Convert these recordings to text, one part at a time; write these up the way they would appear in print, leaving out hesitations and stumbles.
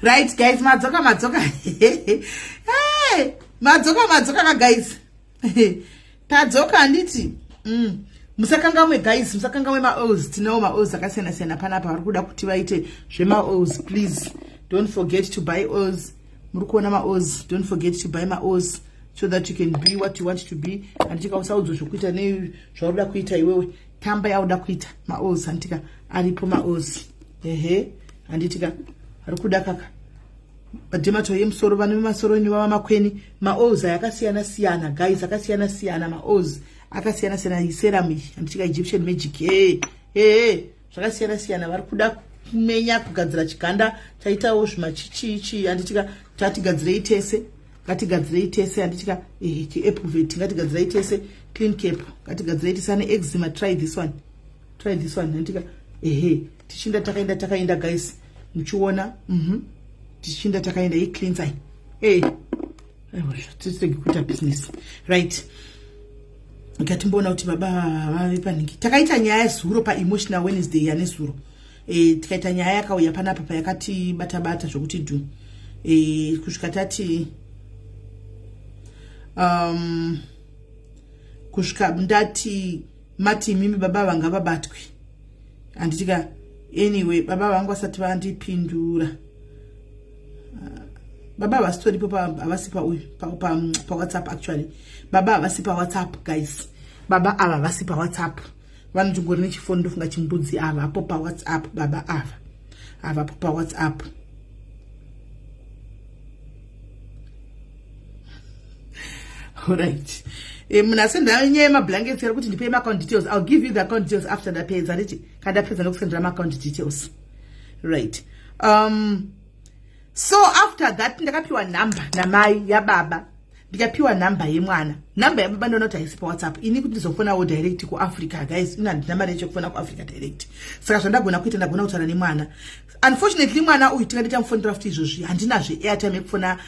Right, guys, madzoka. Hey, madzoka, guys. Tadzoka handiti. Musakangamwe, guys, musakangamwe ma-O's. Tinawo ma-O's akasiyana-siyana panapa vari kuda kuti vaite zvema-O's. Please, don't forget to buy O's. Muri kuona ma-O's. Don't forget to buy ma-O's so that you can be what you want to be. Handika usaudzwa zvokuita nezvauda kuita iwewe. Tamba yauda kuita ma-O's. Handika aripo ma-O's. Handitika ari kuda kaka. Badhemato yemusoro vane masoro niwava makweni. Ma-O's yakasiyana-siyana, guys, akasiyana-siyana ma-O's. Akasiyana-siyana iserum handitika Egyptian magic. Zvakasiyana-siyana vari kuda kumenya kugadzira chiganda chaitawo zvimachichi handitika tatigadzirei tese. Ngatigadzirei tese handitika Epuveti ngatigadzirei tese. Clean cap ngatigadzirei tese ane eczema. Try this one handitika tichinda takaenda guys muchiona tichinda takaenda cleanser tisege kuita business right. Ngatimboona kuti baba vave panhingi. Takaita nyaya zuro paemotional Wednesday yanezuro. Tikaita nyaya yakauya panapa payakati bata zvokuti du. Kusvika tati kusvika ndati mati mimi baba vanga vabatwe. Handitika anyway baba vangu vasati vandipindura. Baba vastori po avasipa uyu pa WhatsApp actually. Baba avasipa WhatsApp guys. Baba ava vasipa WhatsApp. Vanotongori nechifoni ndofunga chimbudzi ava po pa WhatsApp. Baba ava po pa WhatsApp. Alright. Munasenda nyaya mablankets yari kuti ndipe account details. I'll give you the account details after the page. Handiti kada peza nokusendera account details. Right. So after that ndakapiwa number namai yababa. Ndikapiwa number yemwana. Number yababa ndonoti haisi pa WhatsApp. Ini kuti ndizofona direct ku Africa guys. Ina ndinamba nechekufona ku Africa direct. Saka zvandagona kuita ndagona kutaura nemwana. Unfortunately mwana uyu tingadita mufonera futi izvozvi handinazve airtime yekufona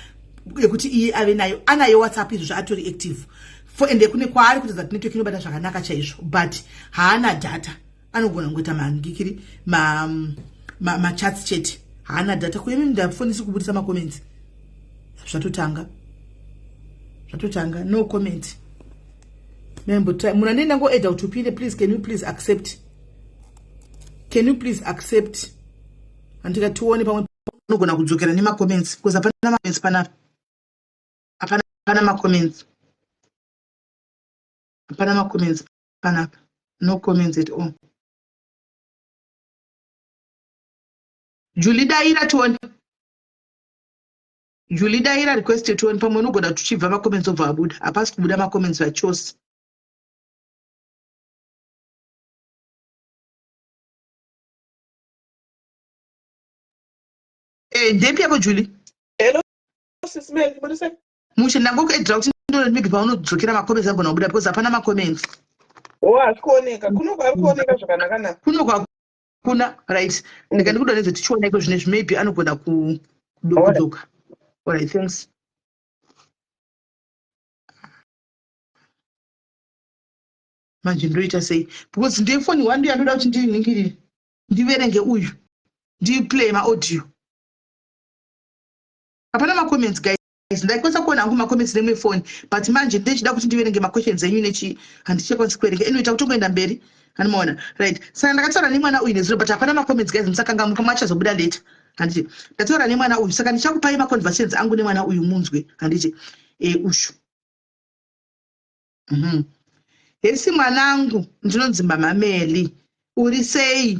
yekuti iye ave nayo. Anayo WhatsApp izvozvi atori active. For ende kune kwaari kuti that network inobata zvakanaka chaizvo. But haana data. Anogona ngoita mangikiri ma chats chat. Haana data kuyemi ndafonisi kubudisa ma comments. Zvatotanga no comment. Membo munanenda ngo edda utupinde please can you please accept andika tuone pamwe unogona kudzokera nema comments because apana comments panapa. Apana ma comments. Apana ma comments panapa. No comments at all. Julie Daira requested to one pamwe unogona tuchibva ma comments over abuda. Apasi kubuda ma comments vachose. Ndepi yako Julie? Hello, sis Mel, what is it? Mushe ndangoku edra kuti ndore maybe paunodzokera ma comments angona kubuda because apana ma comments. Kuoneka. Kuoneka zvakanaka na. Kuna right. Ndikandikudonedza tichiona iko zvinezvi maybe anogona kudzoka. All right, thanks. Manje ndoita sei? Because ndefoni wandu yanoda kuti ndiningirire. Ndiverenge uyu. Ndiplay ma audio. Apana ma comments guys. Ndakwanisa kuona hangu ma comments nemwe phone but manje ndechida kuti ndiverenge ma questions enyu nechi handichekwanisa kuverenga. Anyway takutongoenda mberi. Hanimona right. Saka ndakataura nemwana uyu nezuro but apana ma comments guys musakangamuka mwachazobuda later. Handiti ndataura nemwana uyu saka ndichakupai ma conversations angu nemwana uyu munzwe handiti ushu. Hesi mwanangu ndinonzi mama Meli uri sei?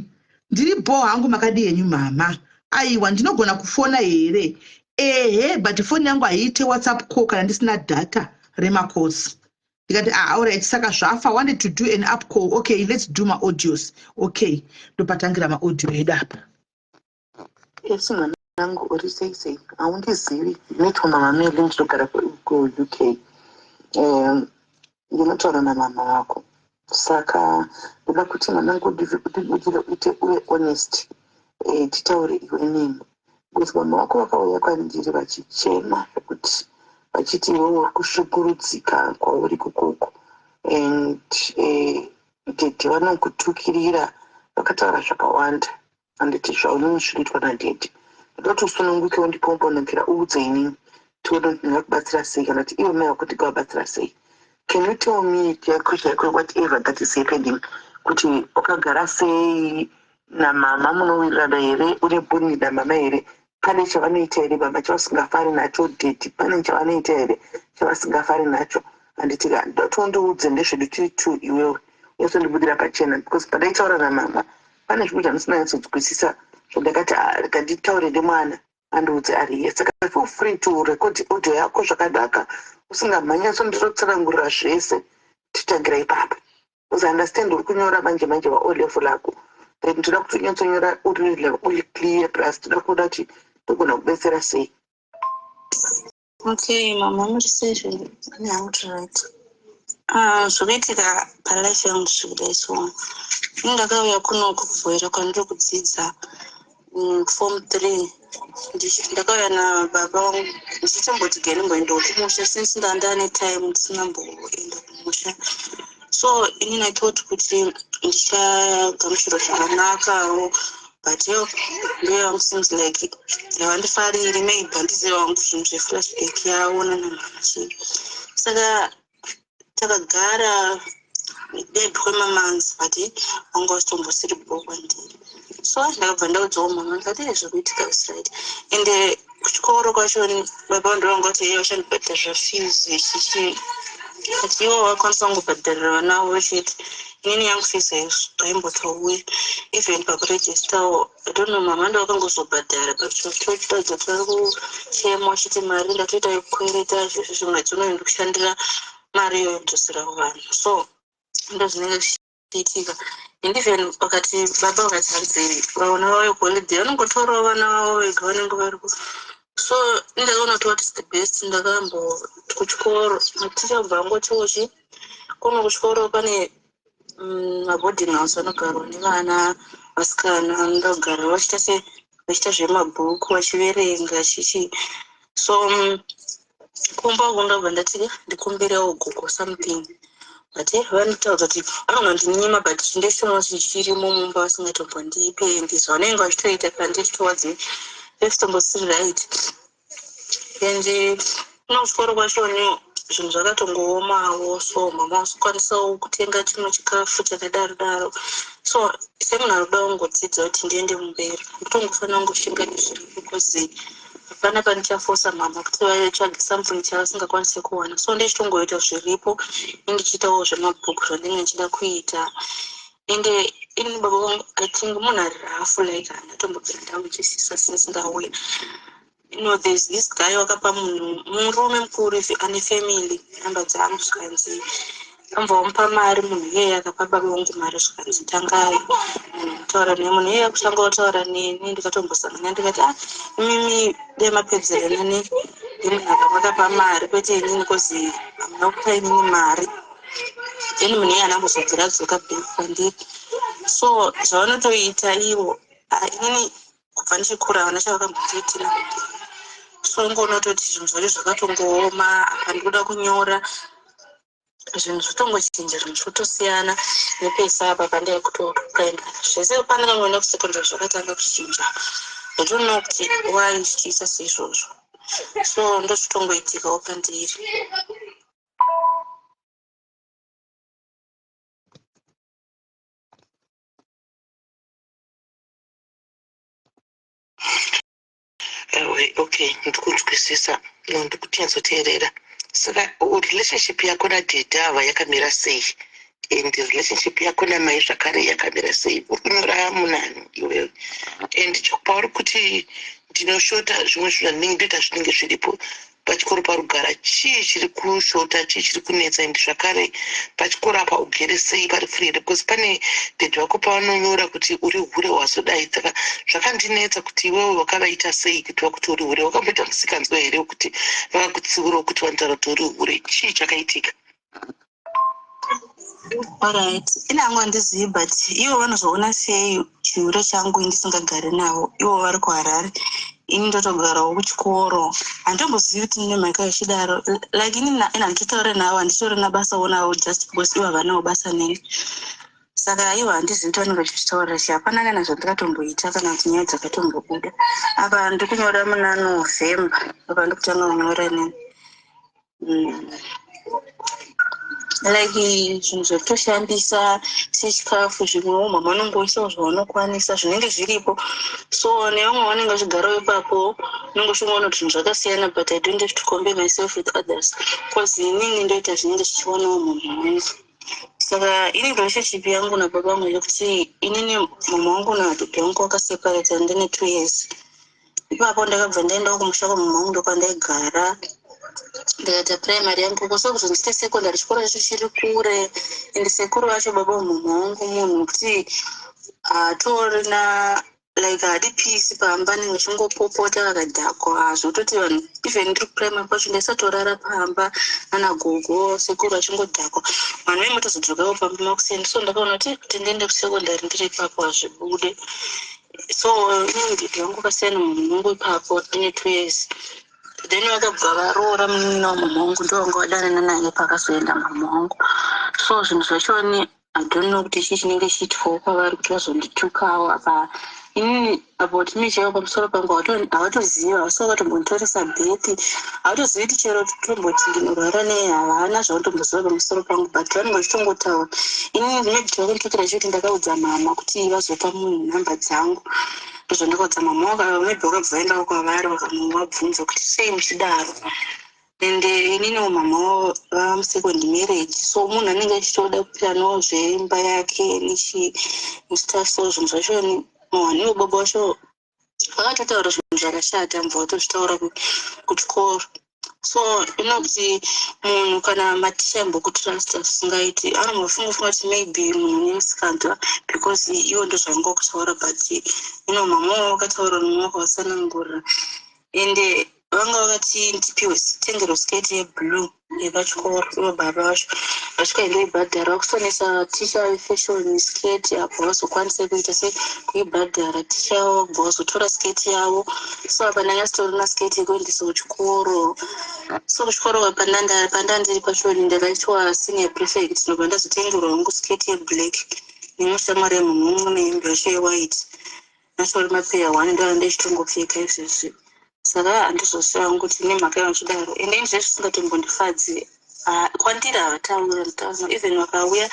Ndiri bo hangu makadi yenyu mama. Aiwa ndinogona kufona here. But phone yangu haite WhatsApp call kana ndisina data rema calls. Ndikati alright saka zvafa wanted to do an app call. Okay, let's do my audios. Okay, ndopatangira ma audio edu apa. Yes, mwanangu uri sei. Aundizivi ndinoitwa mama Meli ndinogara ku UK. Ndinotaura namama wako. Saka ndoda kuti mwanangu uite uve honest. Titaure iwe nini. Because mama wako vakauya kwandiri vachichema kuti vachiti iwewe uri kushukurudzika kwauri kukoko and ndete vanokutukirira vakataura zvakawanda handiti zvaunonoshurudzwa nadhedhi ndotosununguke undipombonokera uudze inini tione kuti ndingakubatsira sei kana kuti iwe mai wako ndingawabatsira sei. Can you tell me whatever that is happening, kuti wakagara sei namama, munowirirana here, une boni namama here, pane chavanoita here baba chavasingafari nacho, deti pane chavanoita here chavasingafari nacho, handitika tondiudze ndezvedu tiri tu iwewe yasondibudira pachena, because padaitaura namama pane zvinhu zvandisina nyatsodzwisisa zvandakati kanditaure nemwana andiudze ari yes. Saka feel free to record audio yako zvakanaka usingamhanyaso nditotsanangurira zvese titagira ipapo, because I understand uri kunyora manje wa level lako, then ndoda kuti unyatsonyora uri clear plus toda kuona kuti togona kubetsera sei. Okay, mama, I'm say I'm right. Zvokuitika palife yangu zvikudai so ndakauya kuno kubvira kwandiri kudzidza form 3 ndakauya nababa vangu ndichitomboti gere mboendawo kumusha since ndandane time ndisinamboenda kumusha, so inini I thought kuti ndichagamuchiro zvakanakawo, but yo mbeya yangu seems like yavandifariri maybe handiziva wangu zvinhu zveflashback yaona namama chii. Saka takagara bed kwemamanzi but wanga usitombosiri bhuku kwandiri, so ndakabva ndaudzawo mama ndikati zvekuitika right. Ende kuchikoro kwacho baba ndovanga kuti iye washandibhadharira fees ichichi kuti iwo wakwanisa kungobhadharira vana vavo vechiti inini yangu fees aimbotouya even pakuregistawo. I don't know mama ndovakangozobhadhara but tochitadza tari kuchema chiti mari ndatoita yekukwereta zvizvo zvimwe dzinoenda kushandira mari yokudzosera kuvanhu, so ndo zvinenge zvichiitika. And even wakati baba vakati hanzi vaona vauye kuholiday vanongotorawo vana vavo vega vanenge varipo, so ndakaona kuti what is the best. Ndakambo kuchikoro maticha kubva angotiwochi kuno kuchikoro pane maboarding house anogarwa nevana vasikana, ndagara vachita zvemabhuku vachiverenga chichi, so kumba kundabva ndati ndikumbirewo gogo something, but vanotaudza kuti vanongandinnyima but ndechitoona kuti chirimo mumba vasingatombondipe ndizvo vanenge vachitoita kanditi towards me vesitombosiri right. And kuno kuchikoro kwachoni zvinhu zvakatongoomawo, so mama usikwanisawo kutenga chimwe chikafu chakadaro, so semunhu ari kuda kungodzidza kuti ndiende mumberi kutongofanira kungoshinga nezviripo because hapana panichafosa mama kuti vatsvage something chavasingakwanisi kuwana, so ndechitongoita zviripo ndichiitawo zvemabhuku zvandinenge ndichida kuita. Ende ini baba vangu I think munhu ari rafu like handatombobvira ndamuchisisa since ndauya. You know, there's this guy wakapa murume mukuru ane family namba dzangu zvikanzi ambomupa mari munhu iyeye akapa baba vangu mari zvikanzi tangai taura nemunhu iyeye akutanga kutaura neni ndikatombosangana ndikati imimi dai mapedzerana nemunhu akamwakapa mari kwete inini kozi hamuna kupa inini mari, then munhu iyeye anambozodzira dzoka bheki kwandiri. So zvavanotoita ivo inini kubva ndichikura havana chavakambondiitira, so ngonototi zvinhu zvacho zvakatongooma handikuda kunyora zvinhu zvotongochinja zvinhu zvotosiyana nepesa apa pandai kutoprimary zvese pandakangoenda kusekondary zvakatanga kuchinja. I don't know kuti why zvichiita seizvozvo, so ndochitongoitikawo pandiri. Okay, ndikunzwisisa ndikutinyazoteerera. Saka relationship yako nadhedha ava yakamira sei, and relationship yako namai zvakare yakamira sei? Uri kunyora munani iwewe, and pauri kuti ndinoshota zvimwe zvinhu zvandinenge ndoita zvinenge zviripo pachikoro parugara, chii chiri kushota, chii chiri kunetsa, and zvakare pachikoro apa ugere sei pari free, because pane dhedha wako pavanonyora kuti uri hure wazodai. Saka zvakandinetsa kuti iwewe wakavaita sei kutiva kuti uri hure, wakamboita musikanzwa here wekuti vakakutsiurawo kuti vanotaura kuti uri hure, chii chakaitika? Alright, ina hangu handizivi but ivo vanozoona sei chiuro changu ndisingagari navo. Ivo vari kuHarare, ini ndotogarawo kuchikoro, handimbozivi kuti ndine mhaka yechidaro, like ini handitotaure navo, handitori nabasa navo just because ivo havanawo basa neni. saka iwo handizi ndoninge chichitaura chi hapana kana zvandakatomboita kana kuti nyaya dzakatombobuda apa ndikunyora muna November apa ndikutanga kunyora nini like zvinhu zvekutoshandisa sechikafu zvimwewo mama unongoisawo zvaunokwanisa zvinenge zviripo so nevamwe vanenge vachigarawo ipapo unongoshongaona kuti zvinhu zvakasiyana but I don't have to compare myself with others because inini ndoita zvinenge zvichionawo munhu mumwe saka ini relationship yangu nababa vangu yekuti inini mama wangu nadhodha wangu wakaseparate ndine 2 years ipapo ndakabva ndaenda kumusha kwamama wangu ndokwandaigara ndikaita primary yangu koso kuti ndiite secondary chikoro chacho chiri kure ende sekuru vacho baba vamama wangu munhu kuti hatorina like hadi peace pamba ninge chingopopota vakadhakwa zvototi vanhu even ndiri kuprimary kwacho ndaisatorara pamba nanagogo sekuru achingodhakwa vanhu vaimotozodzokawo pamba makuseni so ndakaona kuti ndiende kusekondary ndiri ipapo hazvibude so inini ndidhi wangu kasiyana munhu wangu ipapo ine 2 years then vakabva varoora munina wamama wangu ndovanga wadanana naye pakazoenda mama wangu so zvinhu zvachoni I don't know kuti chii chinenge chiitwawo kwavari kuti vazonditukawo apa inini about me chaivo pamusoro pangu havatoziva havasi vakatombonditoresa bheti havatozivi kuti chero tomboti ndinorwara nehavana zvavatotomboziva pamusoro pangu but vanenge vachitongotaura inini maybe tavakanditokera chikuti ndakaudza mama kuti vazopa munhu nhamba dzangu ndozvandakaudza mama maybe vakabva vaendawo kwavari vakamuvabvunza kuti sei muchidaro ende inini mama vamusecond marriage so munhu anenge achitoda kupiranawo zveimba yake nechistuff so zvinhu zvacho muhani baba vacho vakatotaura zvinhu zvakashata mubva vatozvitaura kuchikoro so inokuti munhu kana maticha ambokutrasta zvisingaiti anombofunga kuti maybe munhu nemusikantwa because iwo ndozvanga kutaura but mama vakataura nomwe vakavasanangurira ende vanga vakati ndipiwe tengero sketi yeblue yepachikoro ivo baba vacho vasvikaindoibhadhara vakusonesa ticha wefashion sketi apo vazokwanisa kuita sekuibhadhara ticha yavo vabva vazotora sketi yavo so apa ndanga sitorina sketi yekuendesa kuchikoro so kuchikoro pandandiri pachoni ndakaitwa senior prefect ndobva ndazotengerwa wangu sketi yeblack nemushamwari yemumwe nehembe yacho yewhite natori mapeya 1 ndo ndaichitongopfeka izvezvi saka handizosiva wangu kuti nemhaka yavachidaro ende ini zvese zvisingatombondifadzi kwandiri havataura mutauro even vakauya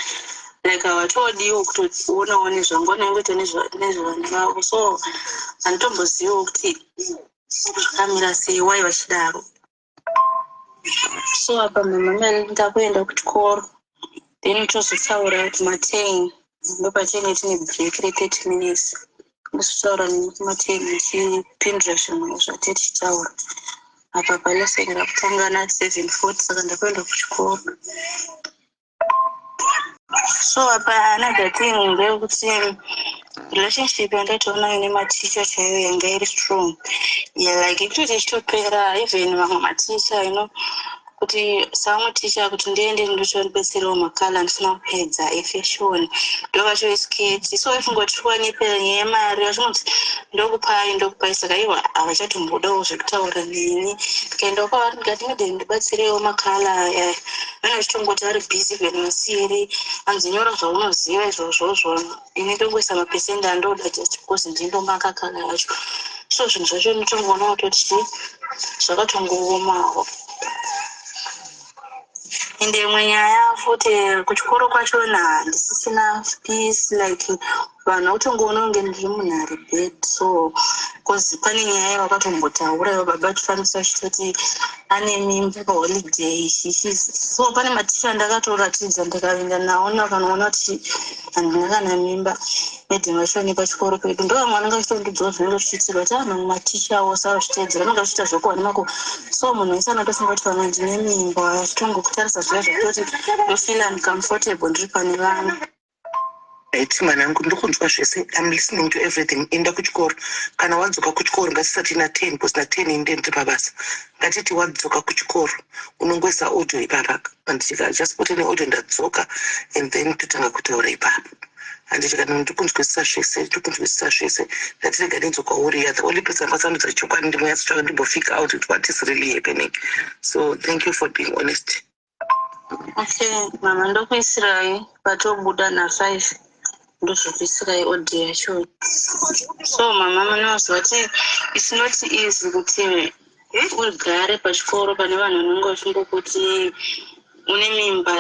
like havatodiwo kutoonawo nezvangu vanongoita nezvevana vavo so handitomboziviwo kuti zvakamira sei wai vachidaro so apa mama ndakuenda kuchikoro then tozotaura kuti maten ndopachine tine break re30 minutes ndositaura nekumaten ndichipindura zvinhu zvatee tichitaura apa paleseni rakutangana 7:40 saka ndakuenda kuchikoro so apa another thing ndeyekuti relationship yandatoona nematicha chaiyo yanga iri strong like ikutoti ichitopera even vamwe maticha kuti samwe ticha kuti ndiende ndochondibetserawo makala ndisina kupedza efashion ndovacho isketi so ifungotwa nepera nyaya yemari vachinoti ndokupai saka ivo havachatombodawo zvekutaura neni ndikaendawo kwavari ndikati ndode ndibatsirewo makala vane vachitongoti vari busy venosiri hanzi nyora zvaunoziva izvozvozvo ini ndongoisa mapesenda andoda because ndindomaka kala yacho so zvinhu zvacho nditongoonawo toti zvakatongoomawo ende imwe nyaya futi kuchikoro kwachona handisisina peace like vanhu vakutongoona kunge ndiri munhare bed so because pane nyaya yavakatombotaura ivo baba chifanisa chitoti ane mimba paholiday so pane maticha ndakatoratidza ndikaenda nawo nakanoona kuti handina kana mimba medhima vachoni pachikoro pedu ndo vamwe vanenge vachitondiudzawo zvinenge zvichiitirwa kuti vanhu maticha ose avachiteedzera vanenge vachiita zvekuhani mako so munhu wese anotofunga kuti vamwe ndine mimba achitongokutarisa zviya zvekutoti ndofeel uncomfortable ndiri pane vamwe iti mwanangu ndokunzwa zvese I'm listening to everything enda kuchikoro kana wadzoka kuchikoro ngatisati na 10 because na 10 inde ndiri pabasa ngatiti wadzoka kuchikoro unongoisa audio ipapa anditika just put in audio ndadzoka and then totanga kutaura ipapo handiti kana ndikunzwisisa zvese ndatirega ndidzoka uriya the only person akasanudza chokwadi ndimoyatsvaka ndimbofika out with what is really happening so thank you for being honest okay mama ndokuisirai patobuda na 5 ndozvobvisira iodhi yacho. So mama munoziva kuti it's not easy kuti ugare pachikoro pane vanhu vanenge vachimbokuti une mimba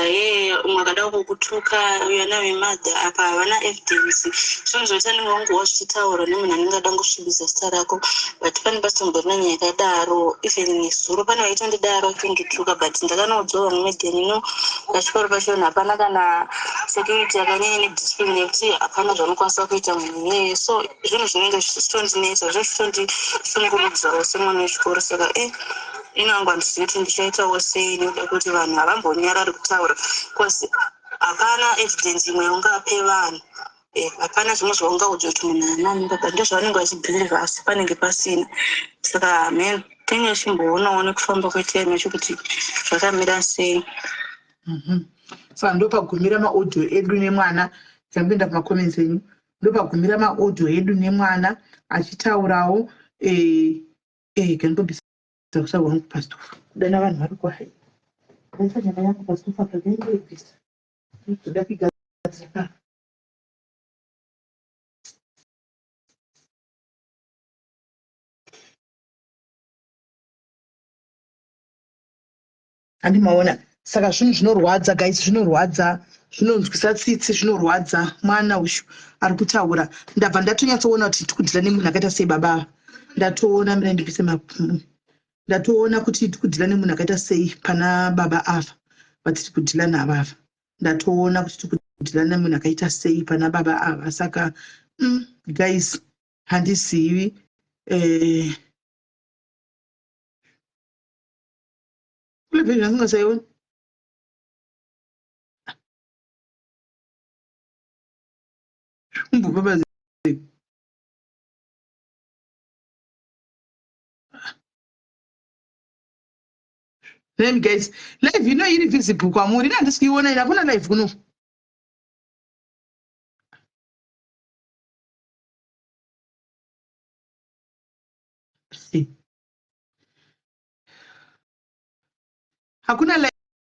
mwakada kukutuka uyana wemadha apa havana evidence. Zvinozoita ninge wangu wazvichitaura nemunhu anenge ada kusvibisa zita rako, but pane pasitomborina nyaya yakadaro. Even nesuro pane vaitondidaro achindituka, but ndakanoudzawo vamwe medhenino pachikoro pacho hapana kana security yakanyanya nediscipline yekuti hapana zvaunokwanisa kuita munhu iyeye. So zvinhu zvinenge zvichitondinetsa, zvichitondishungurudzawo semwana wechikoro. Saka inangu handizivi kuti ndichaitawo sei nekuda kuti vanhu havambonyarari kutaura because hapana evidence imwe ungape vanhu. Hapana zvimwe zvaungaudza kuti munhu haana mimba, but ndozvavanenge vachibhilivha asi panenge pasina. Saka men tinge chimboonawo nekufamba kwetime yacho kuti zvakamira sei. Saka ndopagumira maaudio edu nemwana. Tichapinda kumacomments enyu, ndopagumira maaudio edu nemwana achitaurawo kanibobisa kusava wangu pastofa kudana vanhu vari kwahai aisa nyama yangu pastofa kagaingoibvisa toda kuigadzira handimaona. Saka zvinhu zvinorwadza guys, zvinorwadza, zvinonzwisa tsitsi, zvinorwadza. Mwana ushu ari kutaura, ndabva ndatonyatsoona kuti tikudhila nemunhu akaita sei baba. Ndatoona mira ndipise mapfumo, ndatoona kuti tikudhila nemunhu akaita sei pana baba ava vatiri kudhila navava. Ndatoona kuti tikudhila nemunhu akaita sei pana baba ava. Saka guys handizivi kule pezvi handisingasaioni. Baba then guys, live iri visible kwamuri, handisikiona ina kuna live kuno. Hakuna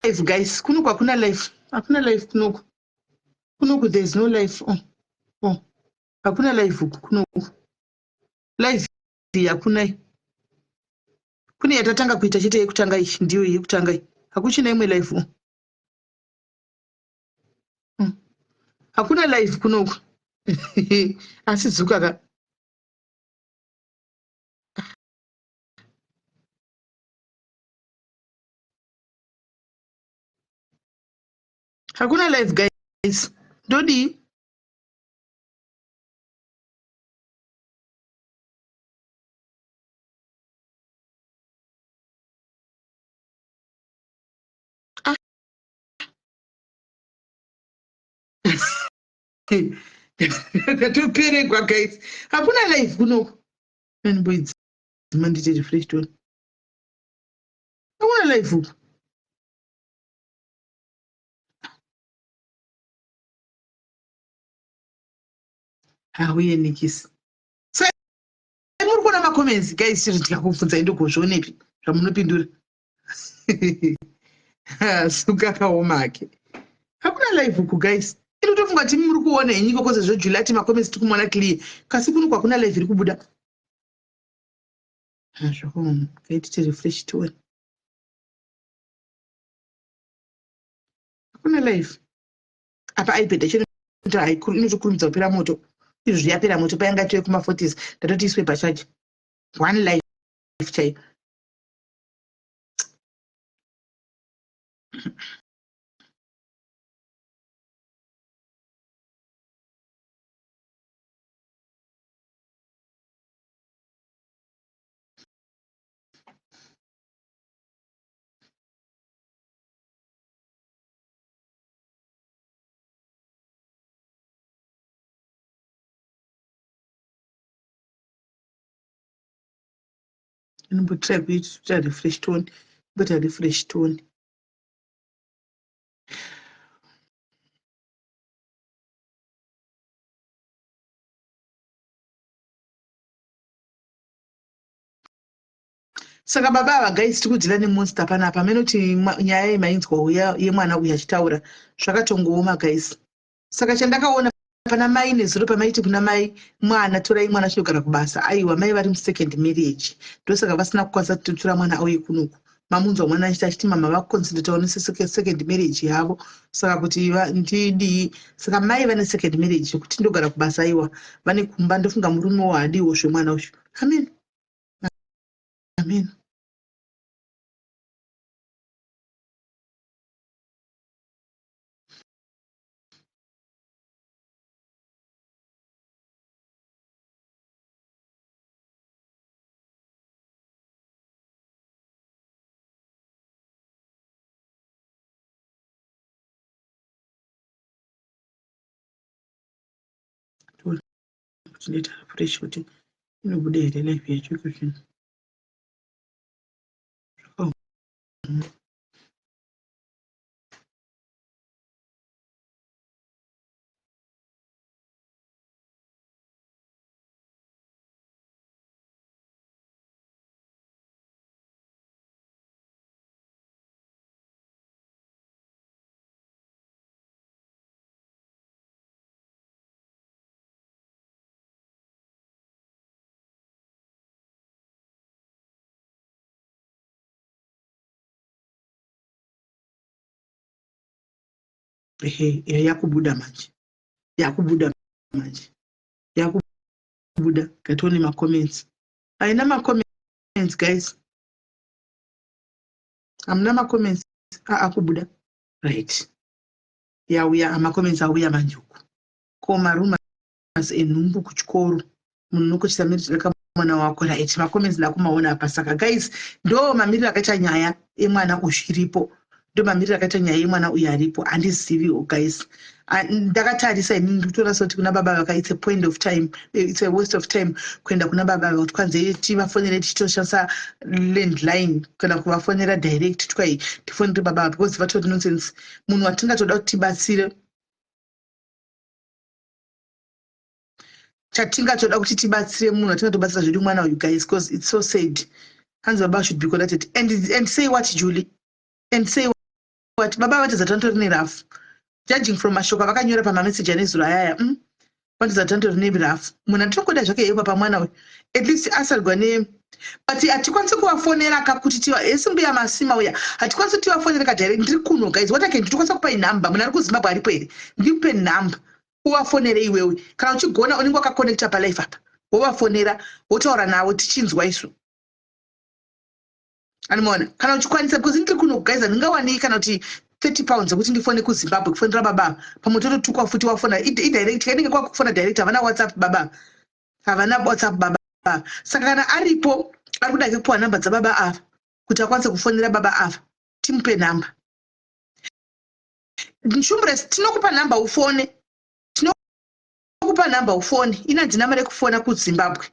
live guys, kuno hakuna live. Hakuna live kuno. Kuno there is no live. Hakuna live kuno. Live hakuna. Kune yatatanga kuita chete yekutanga iyi ndiyo yekutanga iyi. Hakuchina imwe live. Hakuna live kuno. Asi zuka ka. Hakuna live guys. Dodi. Ndatoperekwa guys. Hakuna live kuno. Boys mandite refresh tone. Hakuna live huko. Uye nikisi. Saka muri kuona macomments guys, ndikakubvunza ndikuzvionepi zvamunopindura. Suka kaomake. Hakuna live huko guys. Inotofunga kuti muri kuona inyiko koze zvoJuly ati macomments tikumona clear. Kasi kuno kwakuna live iri kubuda. Zvakoma. Kaitite refresh tone. Hakuna live. Apa iPad chino inotokurumidza kupera moto. Izvi yapera moto payanga tiwe kuma40s ndatoti iswe pachaji. One live chai. Try to refresh tone, but a refresh tone. Saka baba guys tikudhila nemonster panapa menoti nyaya yemainzwa yemwana uyu achitaura zvakatongooma guys. Saka chandakaona pana mai nezuro pamaiti kuna mai mwana torai mwana chinogara kubasa aiwa mai vari musecond marriage ndosaka vasina kukwanisa kutotora mwana auye kunoku mamunzwa mwana achiti achiti mama vakonsidetawo nesecond marriage yavo saka kuti ndidii saka mai vane second marriage kuti ndogara kubasa aiwa vane kumba ndofunga murume waadiwo zvemwana uyu amen amen kuti ndita fresh kuti inobuda here life yacho kuti ehe yakubuda manje yakubuda manje yakubuda ngatione macomments aina macomments guys hamuna macomments akubuda right yauya macomments auya manje uku ko marumas enhumbu kuchikoro munhu nokuchisamirira mwana wako right macomments ndakumaona apa saka guys ndo mamiriro akaita nyaya emwana ushiripo ndo mamiriro akaita nyaya yemwana uyu aripo handiziviwo guys ndakatarisa ini ndikutoona soti kuna baba vaka it's a point of time it's a waste of time kuenda kuna baba kuti kwanze tivafonere tichitoshandisa landline kana kuvafonera direct twai tifonere baba because vatoti nonsense munhu watingatoda kuti tibatsire chatingatoda kuti tibatsire munhu watingatobatsira zvedu mwana uyu guys because it's so sad hanzi baba should be connected and say what Julie and say what baba vatizatantori nerafu judging from mashoko vakanyora pamameseji anezuro ayaya vatizatantori nevirafu munhu atitongoda zvake iyepa pamwana uyu at least asarigwa but hatikwanisi kuvafonera kakuti esimbuya masima uya hatikwanisi kuti tivafonere kadirect ndiri kuno guys what I can do tokwanisa kupai nhamba munhu ari kuzimbabwe aripo here ndimupe nhamba uvafonere iwewe kana uchigona unenge wakakonekta palife apa wovafonera wotaura navo tichinzwa isu animona kana uchikwanisa because ndiri kuno guys handingawani kana kuti 30 pounds kuti ndifone kuZimbabwe kufonera baba pamwe tototukwa futi wafona idirect kanenge kwakufona direct havana WhatsApp baba havana WhatsApp baba saka kana aripo ari kuda kupuwa nhamba dzababa ava kuti akwanise kufonera baba ava timupe nhamba Shumbres tinokupa nhamba ufone tinokupa nhamba ufone ina ndina mari kufona kuZimbabwe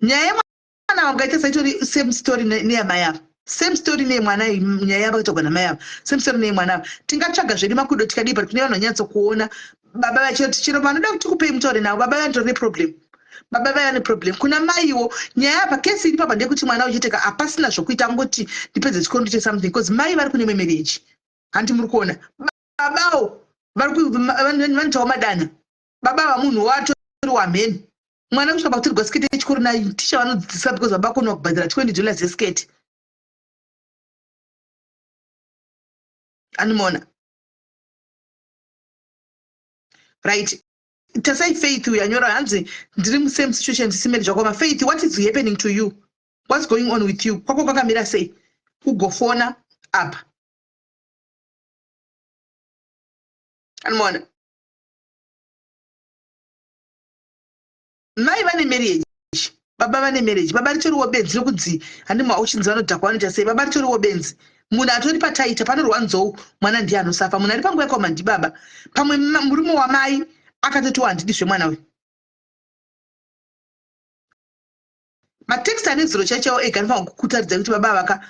nyaya mwana wangaita saitori same story neyamai ava same story nemwana nyaya yava kutogwa namai ava same story nemwana ava tingatsvaga zvedu makudo tikadipa kuti kune vanhu vanyatsokuona baba vachoti chiro vanoda kuti tikupei mutaure navo baba vantori neproblem baba vaya neproblem kuna maiwo nyaya apa kesi iri papa ndekuti mwana uchiteka hapasina zvokuita ngoti ndipedze chikondo chesomething because mai vari kune memereji handi muri kuona babawo vanitawo madana baba vamunhu watori wamheni mwana kusvika pakutirigwa sketi yechikoro naticha vanodzidzisa because baba kona kubhadhira $20 yesketi animona right tasai faith uyanyora hanzi ndiri musame situation tisimere zvakwama faith what is happening to you what's going on with you kwako kwakamira sei kugofona apa animona mai vane marriage baba vane marriage baba ritoriwo benzi rokudzi handimwa uchinzi vanodhakwa vanoita sei baba ritoriwo benzi munhu atori pataita panorwa nzou mwana ndiye anosafa munhu ari panguva yakaoma ndibaba pamwe murume wamai akatotiwa handidi zvemwana uyu matext ane zuro chachawo ega anofanira kukutaridza kuti baba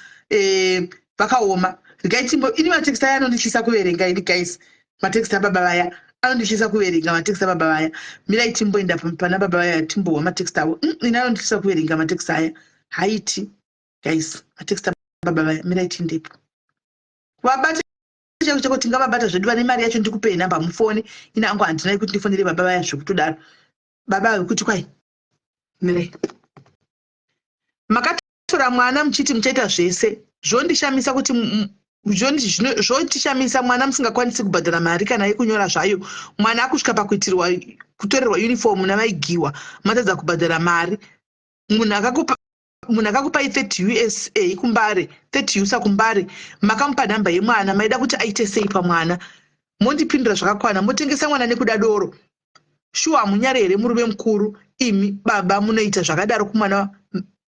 vakaoma rigaitimbo ini matext aya anondityisa kuverenga ini guys matext ababa vaya anondityisa kuverenga matext ababa vaya mirai timboenda pana baba vaya timbohwa matext avo ini anondityisa kuverenga matext aya haiti guys matext ababa vaya mirai tindepo Wabata chekuti ngavabata zvedu vane mari yacho ndikupei namba mufoni inangu handinai kuti ndifonere baba vaya zvekutodaro baba vekuti kwai mirai makatora mwana muchiti muchaita zvese zvondishamisa kuti zvotishamisa mwana musingakwanisi kubhadhara mari kana yekunyora zvayo mwana akusvika pakuitirwa kutorerwa uniform navaigiwa matadza kubhadhara mari munhu akakupai 30 USA kumbare 30 USA kumbare makamupa nhamba yemwana maida kuti aite sei pamwana mondipindura zvakakwana motengesa mwana nekuda doro shuwa hamunyari here murume mukuru imi baba munoita zvakadaro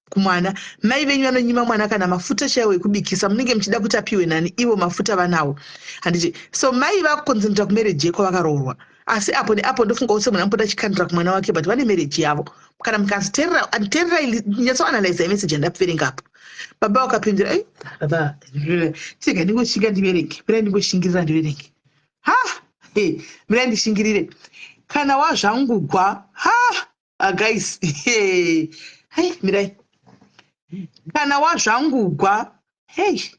kumwana mai venyu vanonyima mwana kana mafuta chaiwo ekubikisa munenge muchida kuti apiwe nani ivo mafuta vanawo handiti so mai vakonzentrata kumereji yekwavakaroorwa asi apo neapo ndofunga kuti semunhu anopota achikandira kumwana wake but vane mereji yavo kana mukaziterera nyatsoanalyza imeseji andapferenga apo baba wakapindura baba chega ndingoshinga ndiverenge mirai ndingoshingirira ndiverenge mirai ndishingirire kana wazvangugwa guys mirai kana wazvangugwa guys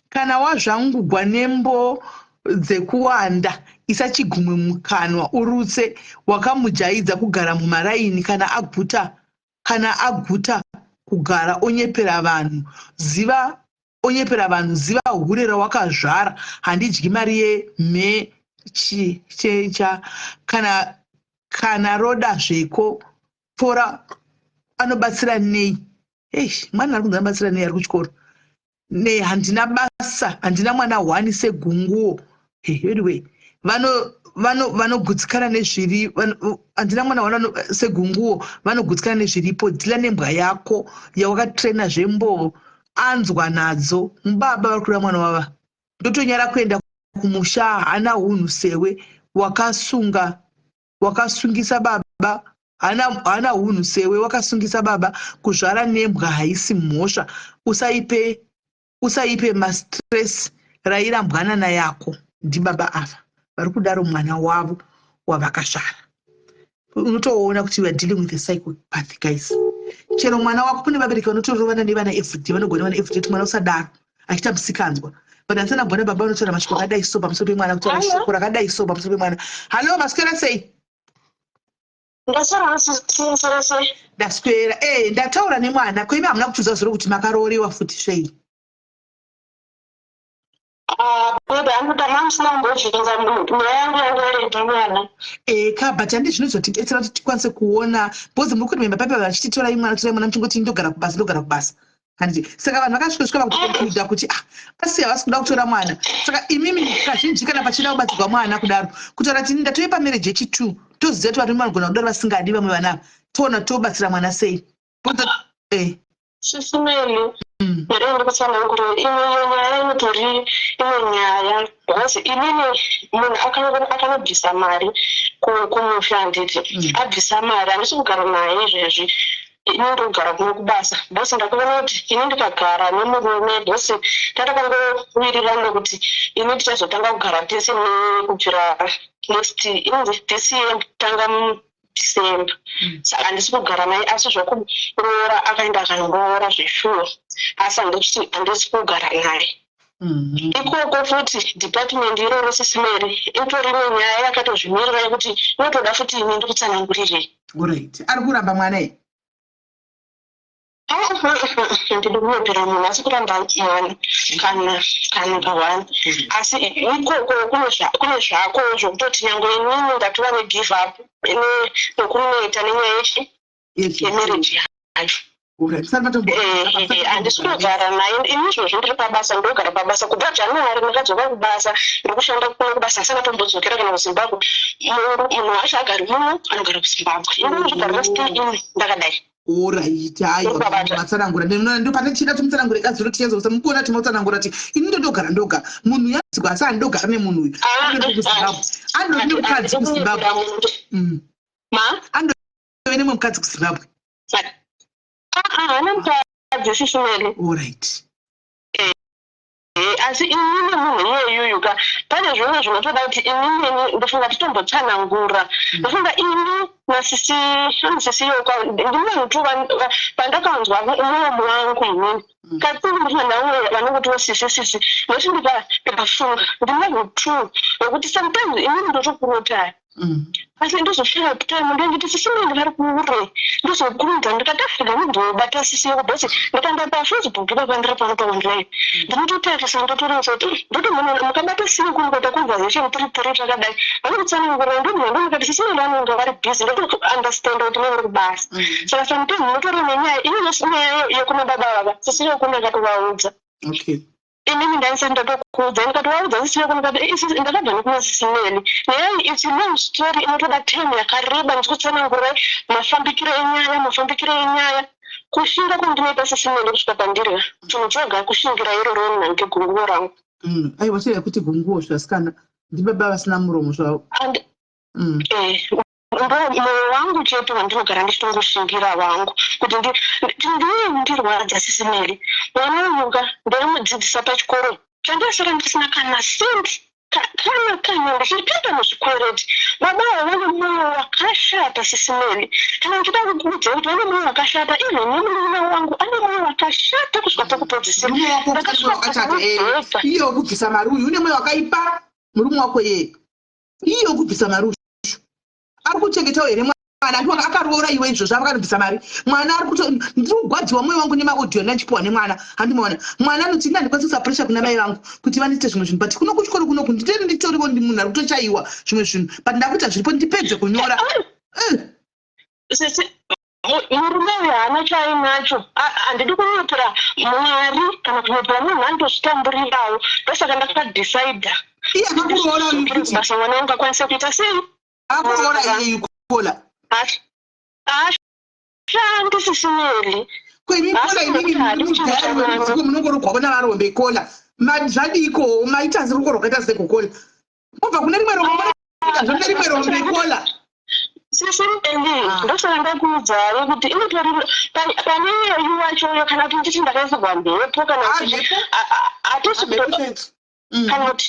kana wazvangugwa nembo dzekuwanda isachigumwe mukanwa urutse wakamujaidza kugara mumaraini kana aguta kugara onyepera vanhu ziva hurera wakazvara handidyi mari yemhechecha kana roda zveko pfora anobatsira nei mwana ari kunzi anobatsira nei ari kuchikoro ne handina basa handina mwana hwani segunguo anyway vanogutsikana nezviri handina mwana hwani segunguo vanogutsikana nezviripo dhila nembwa yako yawakatrena zvembo anzwa nadzo mubaba vari kureva mwana wava ndotonyara kuenda kumusha hana unhu sewe wakasungisa baba hana unhu sewe wakasungisa baba kuzvara nembwa haisi mhosva usaipe mastress rairambwanana yako ndibaba ava vari kudaro mwana wavo wavakazvara unotoona kuti we are dealing with a psychopath guys chero mwana wako kune vabereki vanotorovana nevana FD vanogona vana FD kuti mwana usadaro achiita musikanzwa but hatisana gona baba unotora mashoko akadai so pamusoro pemwana kutora shoko rakadai so pamusoro pemwana halo maswera sei ndaswera ndataura nemwana koimi hamuna kutuza zuro kuti makarorewa futi svei but handi zvinozotidetsera kuti tikwanise kuona bhozi muri kuti membapape vachititorai mwana muchingoti ndogara kubasa handiti saka vanhu vakasvika pakutokuda kuti asi havasi kuda kutora mwana saka imimi kazhinji kana pachida kubatsirwa mwana kudaro kutaura kuti ndatoye pamereji yechi2 toziva kuti vatoi vanogona kudaro vasingadi vamwe vanava toona tobatsira mwana sei Sisumeli, ndarenda kutsanangura imwe nyaya inotori imwe nyaya because imweni munhu akanobvisa mari kumushanditi abvisa mari handisi kugara naye izvezvi inondogara kuno kubasa bosi ndakuona kuti ini ndikagara nemurume bosi tatakangowirirana kuti ini tichazotanga kugara tese nekubvira next inonzi DCM tanga December. Saka handisi kugara naye asi zvokuroora akaenda akandoroora zveshuwo asi handisi kugara naye ikoko futi department iroro sisimeri itorimwe nyaya yakatozvimirira yekuti inotoda futi ini ndikutsanangurirei right ari kuramba mwana iyi ndiri kunopera munhu asi kuramba mwana kana pahwani asi ikoko kune zvako zvokutoti nyange inini ndatova negive up nokunoita nenyaya yemereji yayo handisi kugara naye ini izvozvo ndiri pabasa ndogara pabasa kubva January ndakadzoka kubasa ndokushanda kuno kubasa asi akatombozokera kana kuZimbabwe munhu wacho agari muno anogara kuZimbabwe ini ndogara still ini ndakadai Alright, matsanangura ndopatachida timutsanangure kazuro tichezo kuti mukuona kuti mutsanangura kuti ini ndogara ndoga munhu yazwa asi andogara nemunhu uyu andove nemukadzi kuZimbabwe andove nemwe mukadzi kuZimbabwe haana mukadzi sisumeli alright asi inini munhu iyeyuka pane zvimwe zvinotoda kuti inini ndofunga titombotsanangura ndofunga ini nasisi yoka ndimwe mutu pandakaunzwa umwoyo wangu inini katsini ndinanawe vanongotiwo sisi nokuti ndikafunga ndine mutu wekuti sometimes inini ndotokurota asi ndozofika time ndongiti sisimende vari kure ndozokunda ndikatafika ndobata sisi yokubhasi ndikaenda pafacebook papandira panopaonline ndinototarisa ndotorinza kuti ndoti munhu mukabata sini kungoita conversation 3 takadai vanokutsanangura ndomukati sisimende vanonga vari busy ndotounderstanda kuti neveri kubasa saka sometimes munotori nenyaya inonyaya yekuna baba vava sisi yokuna katovaudza inini ndaisa ndatokuudza ndikatovaudza sisi yokuna ndakabva nekuna sisimeni neyayi it's a long story inotoda time yakareba ndikutsanangurai mafambikiro enyaya kushinga kwandinoita sisimeni kusvika pandiri chinhu choga kushingira iroro nina ngegunguo rangu aiwa chireva kuti gunguo zvasikana ndibaba vasina muromo zvavo mwoyo wangu chete wandinogara ndichitongoshingira vangu kuti ndiye ndirwadza sisimeri mwana unuka ndaimudzidzisa pachikoro chandasara ndisina kana sendi kana ndichipinda muzvikwereti baba vane mwoyo wakashata sisimeri kana ndichida kukuudza kuti vane mwoyo wakashata even nemurume wangu ane mwoyo wakashata kusvika pakupedzisira iyo kubvisa mari uyu une mwoyo wakaipa murume wako iyo kubvisa mari uyu ari kuchengetawo here mwana ndiwanga akaroora iwe izvozvo avakandobvisa mari mwana ari ndiri kugwadziwa mwoyo wangu nemaudhiyo ndandichipiwa nemwana handimaona mwana anotinda ndikwanisa pressure kuna mai vangu kuti vanoite zvimwe zvinhu but kuno kuchikoro kunoku nditende nditoriwo ndi munhu ari kutochaiwa zvimwe zvinhu but ndakuita zviripo ndipedze kunyora murume uyu haana chaainacho handidi kunyepera mwari kana kunyepera munhu andozvitamburirawo ndosaka ndakadhisaidha basa mwana wangu akwanisa kuita sei akuroora iyeyu kukola ashandi sisimeli kwemikola inenge munongorogwavo navarombe kola zvadiko maita ziruko rwakaita sekukola kubva kune rimwe rombe rimwe rombe kola sisimeli ndosaka ndakuudzaro kuti inotori pane iyeyu wachoyo kana kuti nditi ndakaisirwa mhepo kana kuti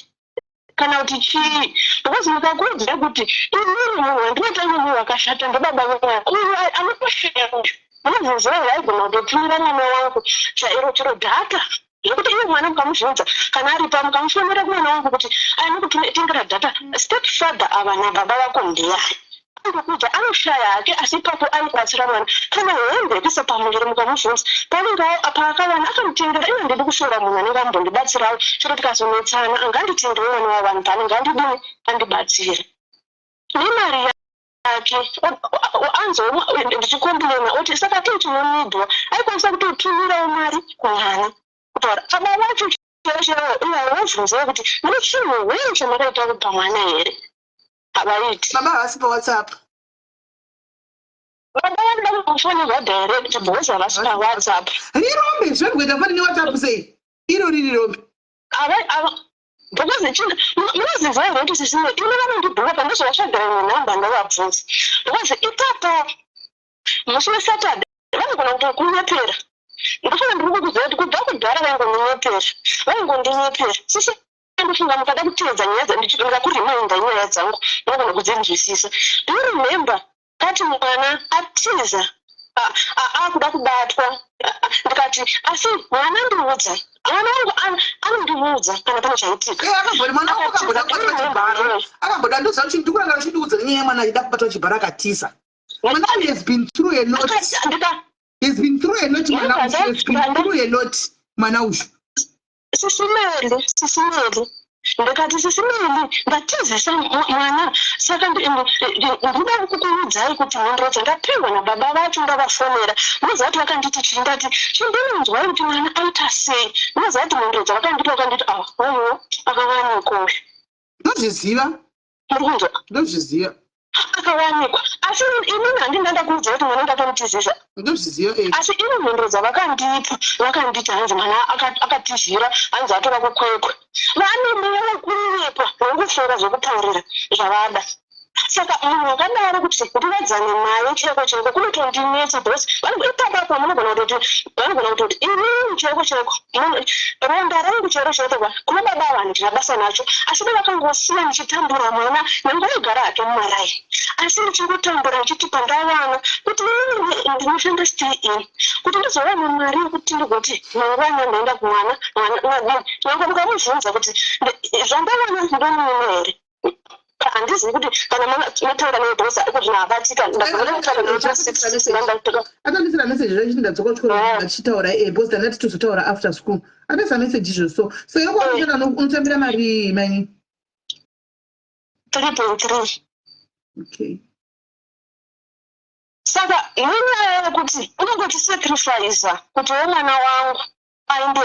kana kuti chii because ndikakuudzira kuti inini munhu wandinotaima munhu wakashata ndobaba vangu uyu anotosheya uyu munozviziva haigona kutotumira mwana wangu chairo chiro dhata zvekuti iye mwana mukamubvunza kana aripa mukamufonera kumwana wangu kuti ainokutengera dhata step father ava nababa vako ndiyani andokuudza anoshaya hake asi ipapo aikwatsira mwana kana hembe kuisa pamuviri mukamubvunza paanenge paakawana akamutendera iwe ndidi kushora munhu anenge ambondibatsirawo chiro tikazonetsana anganditendewo mwana wavanhu paanenge andidini andibatsire nemari yake ndichikombilena oti saka kii chinonidwa aikwanisa kutotumirawo mari kumwana kutaura baba vacho iwavobvunzawo kuti mune chinhu hwei chamakaita kupa mwana here havaiti baba havasi pawhatsapp baba vanoda kufonirwa direct because havasi pawhatsapp rirombe zvakuita fani newhatsapp sei iro riri rombe because munoziva here kuti sisime ino vanondibhuka ndozvavasvagara nenhamba ndavabvunza because ipapo musi wesaturday vanogona kutokunyepera ndofana ndiri kukuziva kuti kubva kudhara vaingondinyepera sisi ndofunga mukada kuteedza nyaya ndikakurimainda nyaya dzangu vanogona kudzinzwisisa ndorememba kati mwana atiza akuda kubatwa ndikati asi mwana ndiudza mwana wangu anondiudza kana pane chaitika akamboda ndoziva kuti ndikuranga uchidiudza nenyaya yemwana aida kubatwa chibhara akatiza mwana has been through a lot mwana uyu sisimeli ndikati sisimeli ndatizisa mwana saka ndida kukuudzai kuti mundodza ndapiwa nababa vacho ndavafonera munoziva kuti vakanditi chii ndati chindinonzwai kuti mwana aita sei munoziva kuti mundodza vakandipa vakanditi oyo akawanikwa ndozviziva ndozviziva akawanikwa asi inini handina ndakuudza kuti mwana ndakamutizisa ndozviziva asi ino mhinduro dzavakandipa vakanditi hanzi mwana akatizhira hanzi atora kukwekwe vane mwoyo kunyepa nokufora zvokutaurira zvavada saka munhu akadaro kuti ndivadzane naye chireko chireko kunotondinetsa because ipapapo munogona kutoti inini chireko chireko ronda rangu chero chireko kuna baba vanhu ndinabasa nacho asi vakangosiya ndichitambura mwana nangogara ake mumarayi asi ndichingotambura ndichiti pandavana kuti ndinoshanda stii kuti ndizovana mari yekuti ndigoti mangwana ndaenda kumwana nange mukamubvunza kuti zvandavana ndonina here handizivi kuti kana mataura nebhosa kuti navatika akandisira meseji rachiti ndadzoka kuchikoro ndichitaura bhosa ndati tozotaura after school akaisa meseji izvo so irokuaaa unotambira mari maini 3.3 okay saka inyaya yekuti unongoti sacrifice kuti wemwana wangu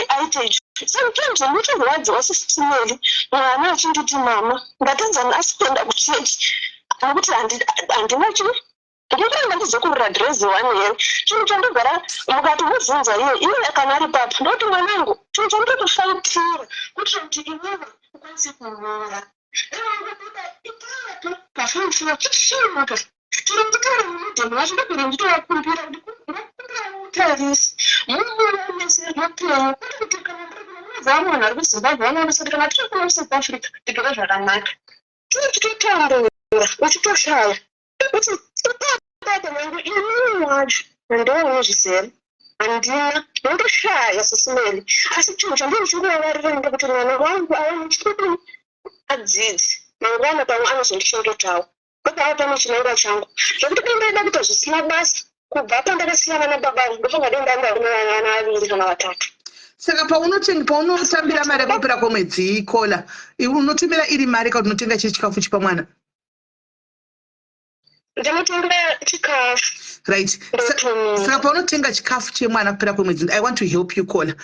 aite sometimes ndinotorwadziwa sisitimeli mwana achinditi mama ndatanzani asikuenda kuchechi nekuti handina chii ndinotoenda ndizokurira dhirezi wani here chinhu chandogara mukati mubvunza iye kana ari papa ndoti mwanangu chinhu chandotofaitira kuitira kuti iwewe ukwanise kunyora ipapo pafanichira chichimoto chiromutaura mumudhemu wacho ndogara nditovakumbira kuti tarisi munoneseupenyu kuti kana ndirikunozamwana ari kuzimbabwe vanonosati kana tiri kuno south africa nditore zvakanaka tiri chitotambura uchitoshaya kuti baba vangu inini wacho handoonezvisere handina nondoshaya sisimeli asi chinhu chandinochinovarira ndekuti mwana wangu aone chitodini adzidzi mangwana pamwe anozondichengetavo kopava pano chinangwa changu zvokuti dendaida kuita zvisina basa kubva pandakasiyana nababa vangu ndofunga denda ndari nevana vaviri kana vatatu saka paunotambira mari yakupera kwemwedzi kola unotumira iri mari kana unotenga chiri chikafu chipa mwana ndinotambira chikafu right saka paunotenga chikafu chemwana kupera kwemwedzi I want to help you kola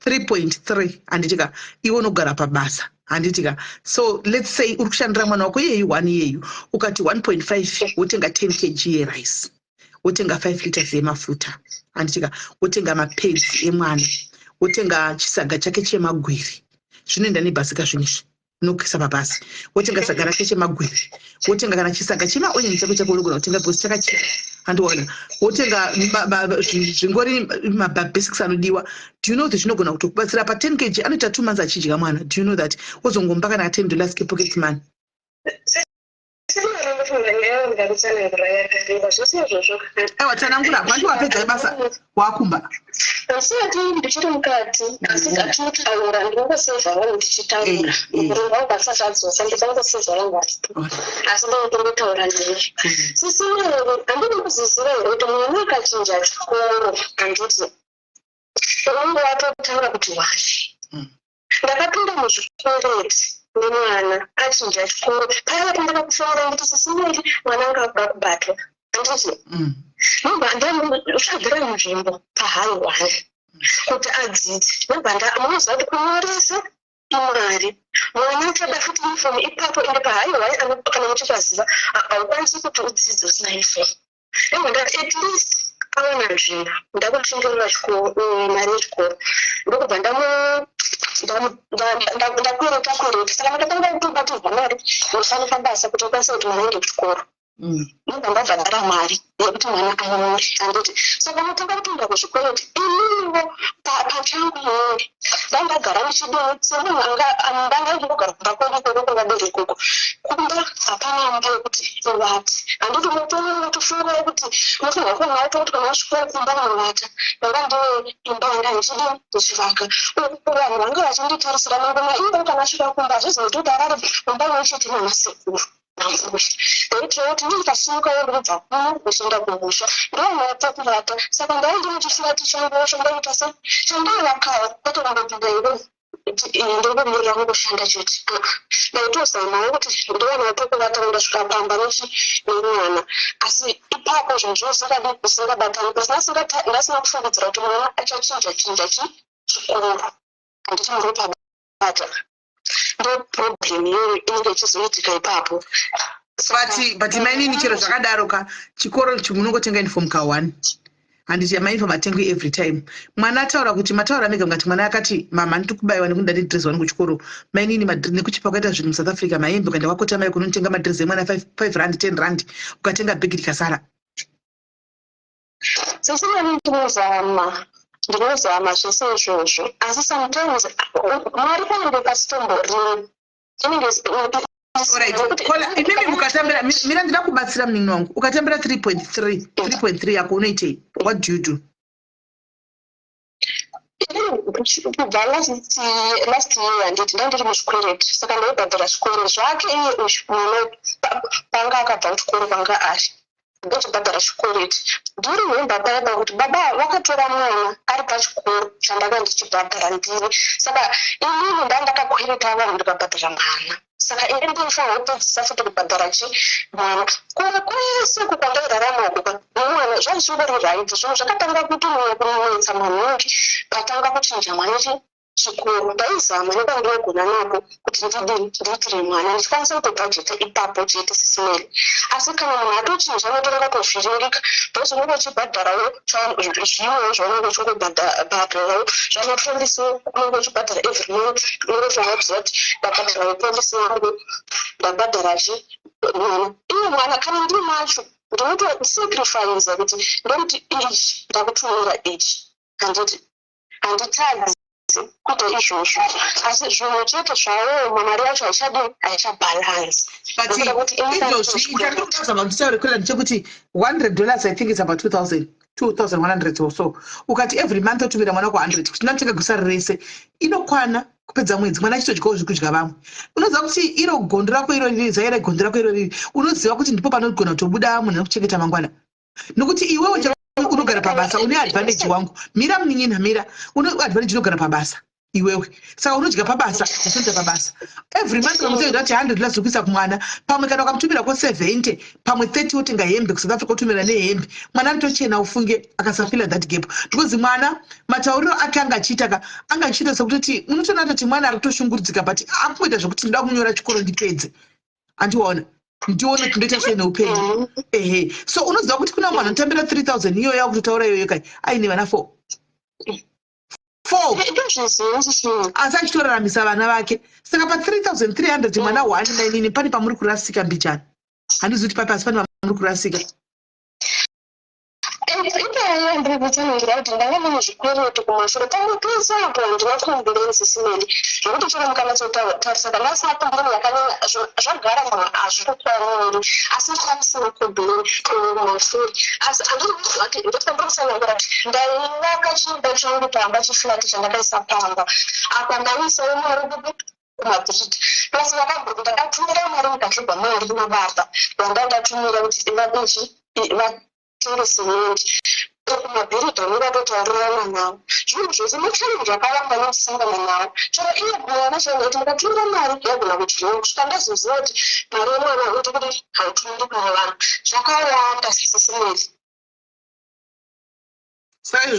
3.3 handitika iwe unogara pabasa handitika so let's say uri kushandira mwana wako iyeyu 1 iyeyu ukati 1.5 wotenga 10 kg yerice wotenga 5 liters yemafuta handitika wotenga mapads emwana wotenga chisaga chake chemagwiri zvinoenda nebhasika zvinizvi unokisa pabasi wotenga saga rake chemagwiri wotenga kana chisaga chemaonyeni chako chako unogona kutenga bhosi chakachena handiona wotenga zvingori mabasics anodiwa do you know that zvinogona kutokubatsira pa 10 kg anoita 2 months achidya mwana do you know that wozongomba kana $10 kepocket money aiwa tanangura kwanti wapedza basa wakumba asati ndichiri mukati asi atinotaura ndinongosevha vanhu ndichitaura mukurongo wangu asazvadzosa ndichanongosevha vangu asi ndinotongotaura ndizvi sisimero handinokuziziva here kuti mwana akachinja chikoro handiti unonge watotaura kuti washi ndakapinda muzvikoreti nemwana achinja chikoro paya pandakakufanira kuti sisimeri mwana anga akuda kubatwa handiti ndabvira munzvimbo pahaiwani kuti adzidze munoziva kuti kunyoresa imari mwana achada futi unifomu ipapo ende pahaiwani kana muchipaziva haukwanisi kuti udzidze usina unifomu emwe at least aona nzvimbo ndakuchingerera mari yechikoro ndokubva ndakwereta saka ndakatanga kutobatirwa mari unofanira basa kuti ukwanise kuti mwana ende kuchikoro ndobva ndabhadhara mari yekuti mwana anyore handiti saka ndotanga kutoenda kuzvikwereti iniwo pachangu yonge ndandagara ndichidetsa munhu ndanga ndingogara kumba kwedu kwekokavadere ikoko kumba hapana mba yekuti ivati handiti mutofunga yekuti mufunga kumwaita kuti kana wasvika kumba mavata ndanga ndiwe imba yanga ndichidini ndichivaka vanhu vange vachinditarisira mangoma imba kana asvika kumba hazvizotodarari mumba mwechete namasekuru ndaitira kuti ndikasimuka urubva kuno uchienda kumusha ndomaita kurata saka ndaindine chifurati changu chandaita se chandaivakawa kwatorangapinda iwe ndongomurira kungoshanda chete ndaitozamawo kuti ndiwana pekuvata ndasvika pamba nemwana asi ipapo zvinhu zvosingadi kusingabatani ndasina kufungidzira kuti mwana achachinja chikoro handiti muri pabata ndo problem iyoyo inenge ichizoitika ipapo but mainini chero zvakadaroka chikoro chimunongotenga uniform ka1 handiti amainfa matengo every time. Mwana ataura kuti mataura mega ngati mwana akati mama ndiri kubayiwa nekunda ndidress wani kuchikoro mainini nekuchipa kwaita zvinhu muSouth Africa maimbe ukaenda kwakota mai kunotenga madress emwana 5 rand 10 rand ukatenga bhegi rikasara. Ndinozama zvese izvozvo asi sometimes mwari panenge pasitomborini imimi ukatambira mira ndida kubatsira munin'i wangu ukatambira 3.3 yako unoitei? What do you do? kubva last year handiti ndandiri muchikwereti saka ndaibhadhara chikoro zvake iye panga akabva kuchikoro panga ari ndochibhadhara chikoreti ndiri wembaba yaba kuti baba wakatora mwana ari pachikoro chandanga ndichibhadhara ndiri saka inini ndandakakwereta vanhu ndikabhadhara mwana saka iri ndinofanira kupedzisa futi kubhadhara mwana kwese kukwandairarama uko nomwana zvazvingoriraidzi zvinhu zvakatanga kuti mwana kunoitsa maningi patanga kuchinja mwana chikoro ndaizama nekandinogona nako kuti ndiitire mwana ndikwanise kutobhajeta ipapo chete sisimeri asi kana munhu atochinja notoranga tovhiringika bhozi unenge uchibhadharawo zviwo zvaunenge uchingobhadharawo zvanofundisi unenge uchibhadhara every month unenge uchiziva kuti ndabhadharawo polisi yangu ndabhadharachi mwana iye mwana kana ndiri macho ndinotosacrifiza kuti ndokuti ichi ndakutumira ichi handitadzi kuita izvozvo asi zvinhu chete zvavo mari yacho haichabhalansi izvozvi nditaurekulela ndechekuti $100 I think is about 2,100 or so. Ukati every month utumira mwana ku 100 kuti ndatenga gusa rese inokwana kupedza mwedzi mwana achitodyawo zvekudya vamwe. Unoziva kuti iro gondo rako irori zaira gondo rako irori unoziva kuti ndipo panogona kutobuda munhu anokuchengeta mangwana nokuti iwewe unogara pabasa une advantage wangu mira munin'ina mira une advantage unogara pabasa iwewe saka unodya pabasa unoita pabasa every month unomutoenda kuti $100 zvokuisa kumwana pamwe kana ukamutumira ko 70 pamwe 30 wotenga hembe kuSouth Africa utumira nehembe mwana anotochena ufunge akasafila that gap because mwana matauriro ake anga achiita sekutoti unotoona kuti mwana ari kutoshungurudzika but akuita zvokuti ndoda kunyora chikoro ndipedze andiwaona ndione kundoita sei neupenyu so unoziva kuti kuna mwana anotambira 3,000 iyo yakutotaura iyoyo kai aine vana 4 asi achitoraramisa vana vake saka pa 3,300 mwana 199 pane pamuri kurasika mbichana handizivi kuti papasi pane pamuri kurasika ipayo ndiri kutsanangira kuti ndanga mune zvikwereto kumashure tangotoisa apo ndinakombulensi simeni zvokuti chero mukanatsotarisa kana asina kombureni yakanyanya zvagara munhu azvikokwaniri asi ndakasina kombureni kumashure asi andiri ndotambokusanangura kuti ndainaka chimba changu pamba chiflati chandakaisa pamba apa ndaisawo mari kumabhiridi plus vakabhuku ndakatumira mari mukazvibva mari kumababa vanga ndatumira kuti vabechi tirisimenti kumabhiridi anokatotaurirana nawo zvinhu zvose muchallenji yakawanda nokusangana nawo chero iye mwana chanoti ndakatumira mari yagona kudyiwa kusvika ndazoziva kuti mari yemwana uti kuti hautumiri kune vanhu zvakawanda sisimeri saizvi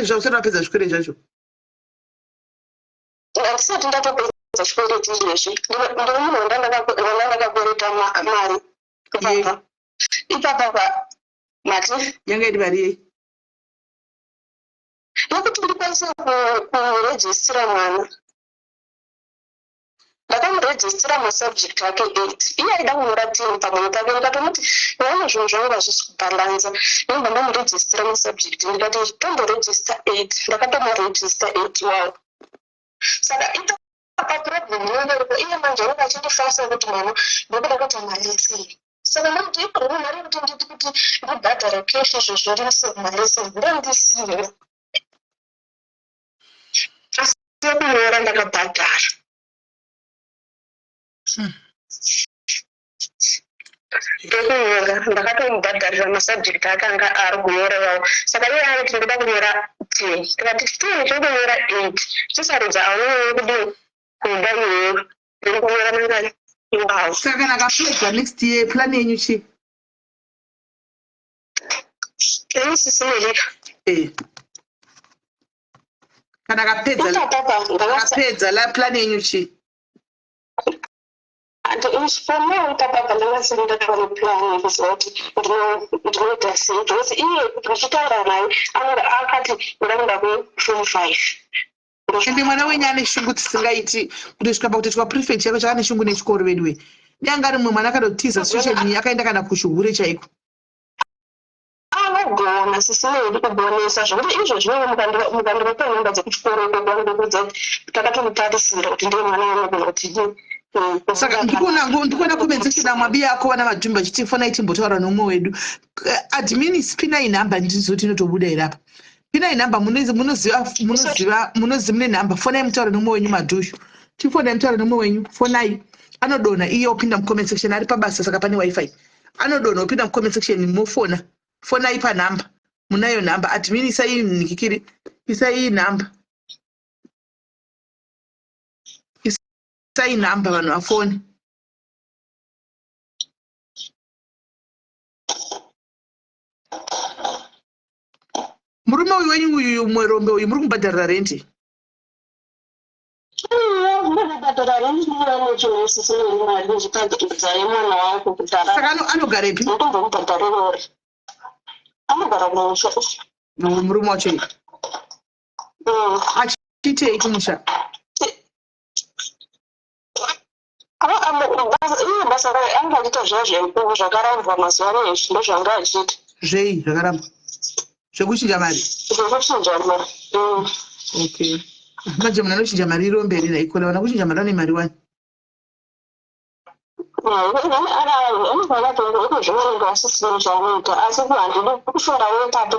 zvausati wapedza zvikwere zvacho handisati ndatopedza chikwereti izvezvi ndiri munhu wandandakakwereta mari ipapa mati yanga iri mari yei nokuti ndikwanise kurejistira mwana ndakamurejistira masubject ake 8 iye aida kunyora 10 pamwe pake ndikatomuti naona zvinhu zvangu hazvisi kubhalansa ndobva ndamurejistira masubject ndikati tomborejista 8 ndakatomurejista 8 wawo saka ipapa problem inongoripo iye manje anenge achindifasa kuti mwana ndokuda kuti malisei saka ndakuti ikorona mari yekuti nditi kuti ndibhadhara keshi izvozvo risemalese ndandisiyo asi kunyora ndakabhadhara ndekunyora ndakatomubhadharira masubject akanga ari kunyorewawo saka iye anoti ndoda kunyora 10 tikati 10 chokunyora 8 chisarudza aunowe kudii kuda iyoyo ndiri kunyora mangani wow saka kana akapedza next year plan yenyu chi sisimilika kana akapedza la plan yenyu chi for now papa ndingasenda kuri plan kuzoti ndinoita sei because iye kuchitaura naye akati ndinoda ku 45 ende mwana wenyu ane shungu tisingaiti kutosvika pakutosvika prefect chako chakane shungu nechikoro wedwe nyanga rimwe mwana akadotiza social akaenda kana kushuhure chaiko anogona sisinoidi kugonesa zvokuti izvo zvinove mukandivape nhomba dzekuchikoro kwekwandokuudza kuti takatomutarisira kuti ndiye mwana anogona kuti saka ndikuona compensation amwabi ako vana madhumba achiti fonai timbotaura nomwe wedu admin spinai nhamba ndizoti inotobuda iri apa pinai nhamba munoziva mune nhamba fonai mutaure nomwe wenyu madhushu tifonai mutaure nomwe wenyu fonai anodonha iye opinda mucomment section ari pabasa saka pane wifi anodonha opinda mucomment section mofona fonai panhamba munayo nhamba admin isai nikikiri isai nhamba isai nhamba vanhu vafoni murume uyu wenyu uyu mwerombe uyu muri kumbhadharira rendi saka anogarepi anogara kumusha murume wacho uyu achitei kumusha iye basa raye anga achiita zvazvempuvu zvakarambwa mazuva ano ndo zvanga achiita zvei zvakarambwa zvekuchinja mari zvekuchinja mari okay manje muna nochinja mari iro mberi naikona vana kuchinja mari vane mari wani anozvioneka asisino zvaanoita asi handidi kushora wetato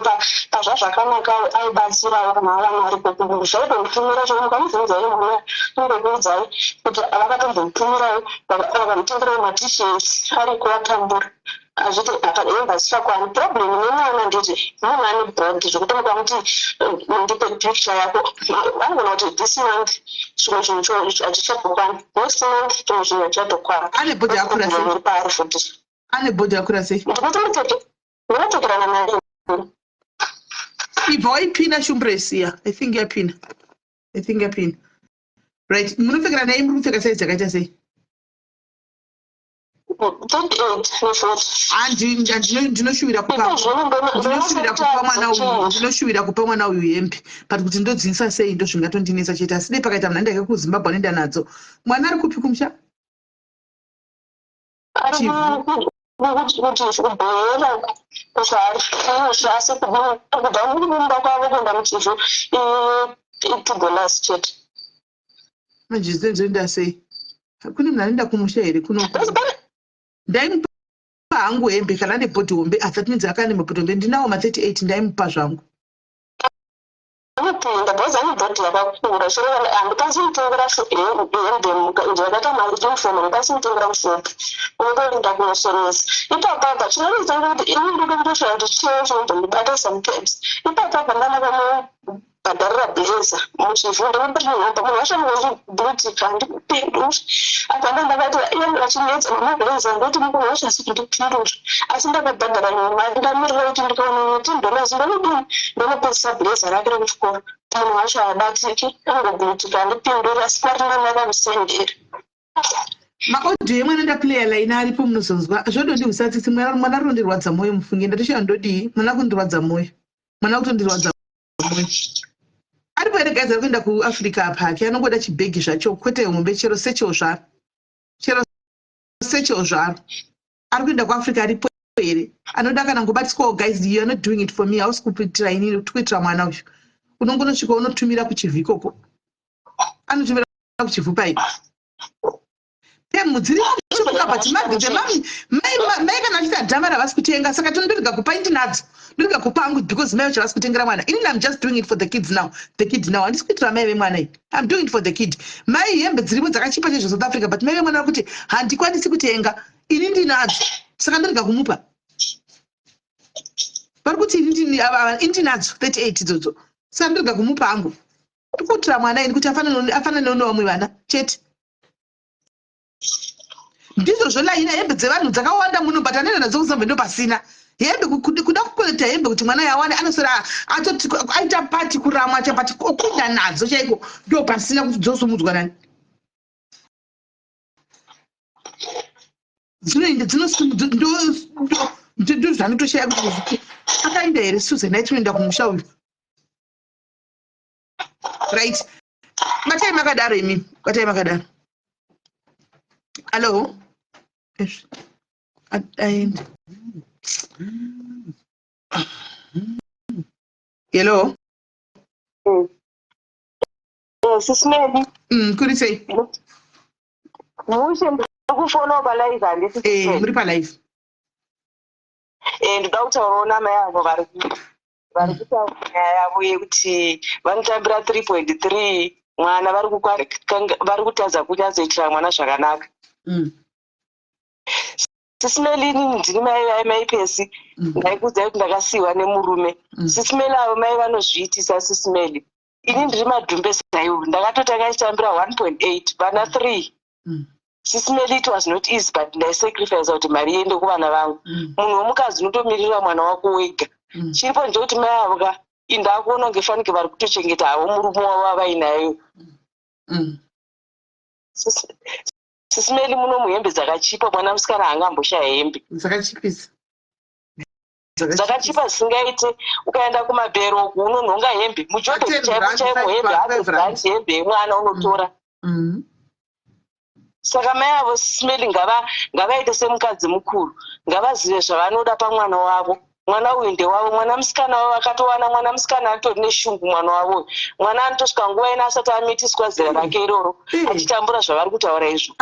pazvazvakanaka aibatsirawo kana vana vari pekuru zvaitomtumira zvomukamubvunzai muna tombokuudzai kuti vakatombomutumirawo vakamutengerawo matisheti ari kuvatambura azviti hemba zvichakwani problem nemwana nditi mwana ane bhodi zvokuti mukamuti ndipe picture yako anogona kuti this month chimwe chinhu hachichatokwana next month chimwe chinhu hachatokwana ane bhodhi yakura sei paari futi ane bhodhi yakura sei ndinotokerana naye ibva waipina shumbresi iya I think yapina right munopfekera naye muri kupfeka saizi dzakaita sei ndinoshuvira kupa mwana uyu hembe but kuti ndodzivisa sei ndo zvingatondinesa chete asi dei pakaita mhanda yake kuzimbabwe anoenda nadzo mwana ari kupi kumusha manjezenzenda sei kune munhu anoenda kumusha here kunoko ndaimupa hangu hembe kana ane bhodhi hombe that means akane mabhodhi hombe ndinawo ma38 ndaimupa zvangu anopinda bhozi ane bhodhi yakakura handikwanisi kutengera hembe ndiyakaita maunifomu handikwanisi kutengera kushopi unongoenda kunosomesa ipapapa chinoita kuti ini ndoda kutosvara kuti chiyewo chinondomubata sometimes ipapapa ndanakano bhadharira blazer muchivhunda mupatinhamba munhu washamuzibhutika handikupinduri apa ndandakatira iye vachinetsa mamablazer ndoti mukuhosha sikundipinduri asi ndakabhadhara nemari ndamirira kuti ndikaona $10 ndonopedzisa blazer rake rekuchikora munhu wacho habatiki angobhutika handipinduri asi parina nakamusenderi maaudio emwana ndaplaya line aripo munozonzwa zvodondihusatsitsi mwana rondirwadza mwoyo mufunge ndatoshaa ndodii mwana kundirwadza mwoyo mwana kutondirwadza mwoyo aripo here guys ari kuenda kuafrica apake anongoda chibhegi zvacho kwete hombe chero sechewo zvaro ari kuenda kuafrica aripo here anoda kana ngobatiswawo guys you are not doing it for me hausi kupitira inini kuitira mwana uyu unongonosvika unotumira kuchivhikoko anotumira kuchivhu paipi mudziri kuchibuka but mai kana achita dhama ravasi kutenga saka tondorega kupa indinadzo ndorega kupa hangu because mai vacho vasi kutengera mwana inini I'm just doing it for the kid now handisi kuitira mai vemwana iyi I'm doing it for the kid mai hembe dziripo dzakachipa chezvo South Africa but mai vemwana vakuti handikwanisi kutenga ini ndinadzo saka ndorega kumupa vari kuti indinadzo 38 idzodzo saka ndorega kumupa hangu ndikuitira mwana ini kuti afanane nevamwe vana chete ndizvo zvolaina hembe dzevanhu dzakawanda muno but anoenda nadzo kuzambe ndo pasina hembe kuda kukolekta hembe kuti mwana yawane anosora aita pati kuramwa chapati okunda nadzo chaiko ndo pasina kuti dzosumudzwa nani ndo zvanotoshaya kuti akaenda here Susan aitoenda kumusha uyu. Right. Batai makadaro imi. Batai makadaro. Hello. Hello. Sisimeli. Kuri sei? Mushe ndakufona live handisi. Muri pa live. Ndoda kutaurawo namai avo vari kutaura nyaya yavo yekuti vanotambira 3.3 mwana vari kutadza kuti azoitira mwana zvakanaka. Sisimeli inini ndini mai pesi ndaikudzai kuti ndakasiyiwa nemurume. Sisimeli avo mai vanozviitisa Sisimeli. Ini ndiri madhumbe saiwo ndakatotanga ichitambira 1.8 vana 3. Sisimeli it was not easy but ndaisacrifice kuti mari iende kuvana vangu. Munhu womukadzi unotomirira mwana wako wega. Chiripo ndekuti mai avo ka indakuona ngefanike vari kutochengeta havo murume wavo avainayo. Sisimeli muno muhembe dzakachipa mwana musikana haangamboshaya hembe. Dzakachipa zisingaite ukaenda kumabhero uku unonhonga hembe mujoto chaipo hembe haazozanzi hembe yemwana unotora. Saka mai avo Sisimeli ngavaite semukadzi mukuru, ngavazive zvavanoda pamwana wavo. Mwana uyu ndewavo, mwana musikana wavo akatowana mwana musikana atori neshungu mwana wavo. Mwana anotosvika nguva ina asati amitiswa zera rake iroro achitambura zvavari kutaura izvo.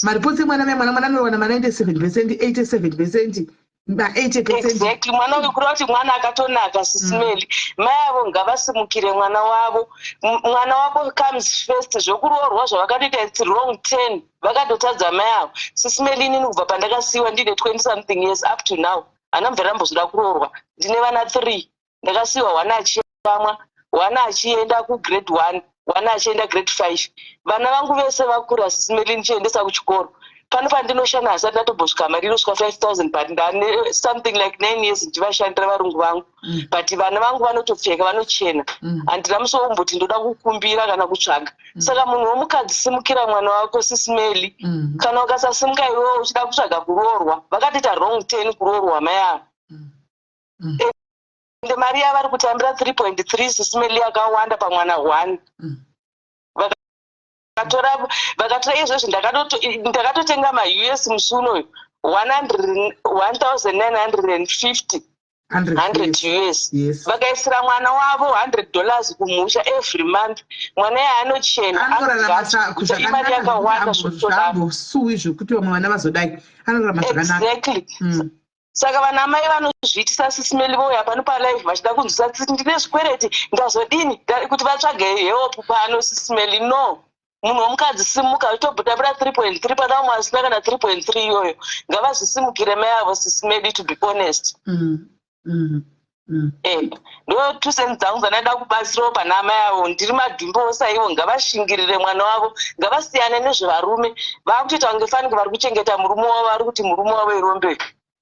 Maripotsi emwana mwana anowana ma 97%, 87%, 80%. Exactly. Mwana uyu kureva kuti mwana akatonaka Sisimeli. Mai avo ngavasimukire mwana wavo. Mwana wako comes first. Zvokuroorwa zvavakatoita it's wrong 10. Vakatotadza mai avo. Sisimeli inini kubva pandakasiyiwa ndine 20 something years up to now. Hana mvera ndambozoda kuroorwa. Ndine vana 3. Ndakasiyiwa wana achiyamwa, wana achienda kugrade 1, wana achienda grade 5. Vana vangu vese vakura Sisimeli ndichiendesa kuchikoro. Pano pandinoshanda hasati ndatombosvika mari inosvika 5,000 but ndane something like 9 years ndivashandira varungu vangu. But vana vangu vanotopfeka vanochena. Handina musowomboti ndoda kukumbira kana kutsvaga. Saka munhu womukadzi simukira mwana wako Sisimeli. Kana ukasasimuka iwewe uchida kutsvaga kuroorwa, vakatoita wrong 10 kuroorwa mai avo. Ende mari yavari kutambira 3.3 Sisimeli yakawanda pamwana 1. Vakatora izvozvo ndakatotenga ma-US musi unoyu 1,950 US. Vakaisira mwana wavo $100 kumusha every month. Mwana yaanochena imari yakawanda zvakutodasuwi zvokuti vamwe vana vazodai anorarama zvakanaka. Exactly. Saka vana mai vanozviitisa Sisimeli vouya pano palive vachida kunzwisa kuti ndine zvikwereti ndazodini kuti vatsvage help pano Sisimeli. No. Munhu womukadzi simuka utobhutambira 3.3 pana umwe asina kana 3.3 iyoyo. Ngavazvisimukire mai avo Sisimeli to be honest. Ndo tuseni dzangu dzandada kubatsirawo pana mai avo. Ndiri madhumbe osaiwo ngavashingirire mwana wavo. Ngavasiyane nezvevarume. Vakutoita kunge fanike vari kuchengeta murume wavo vari kuti murume wavo irombe.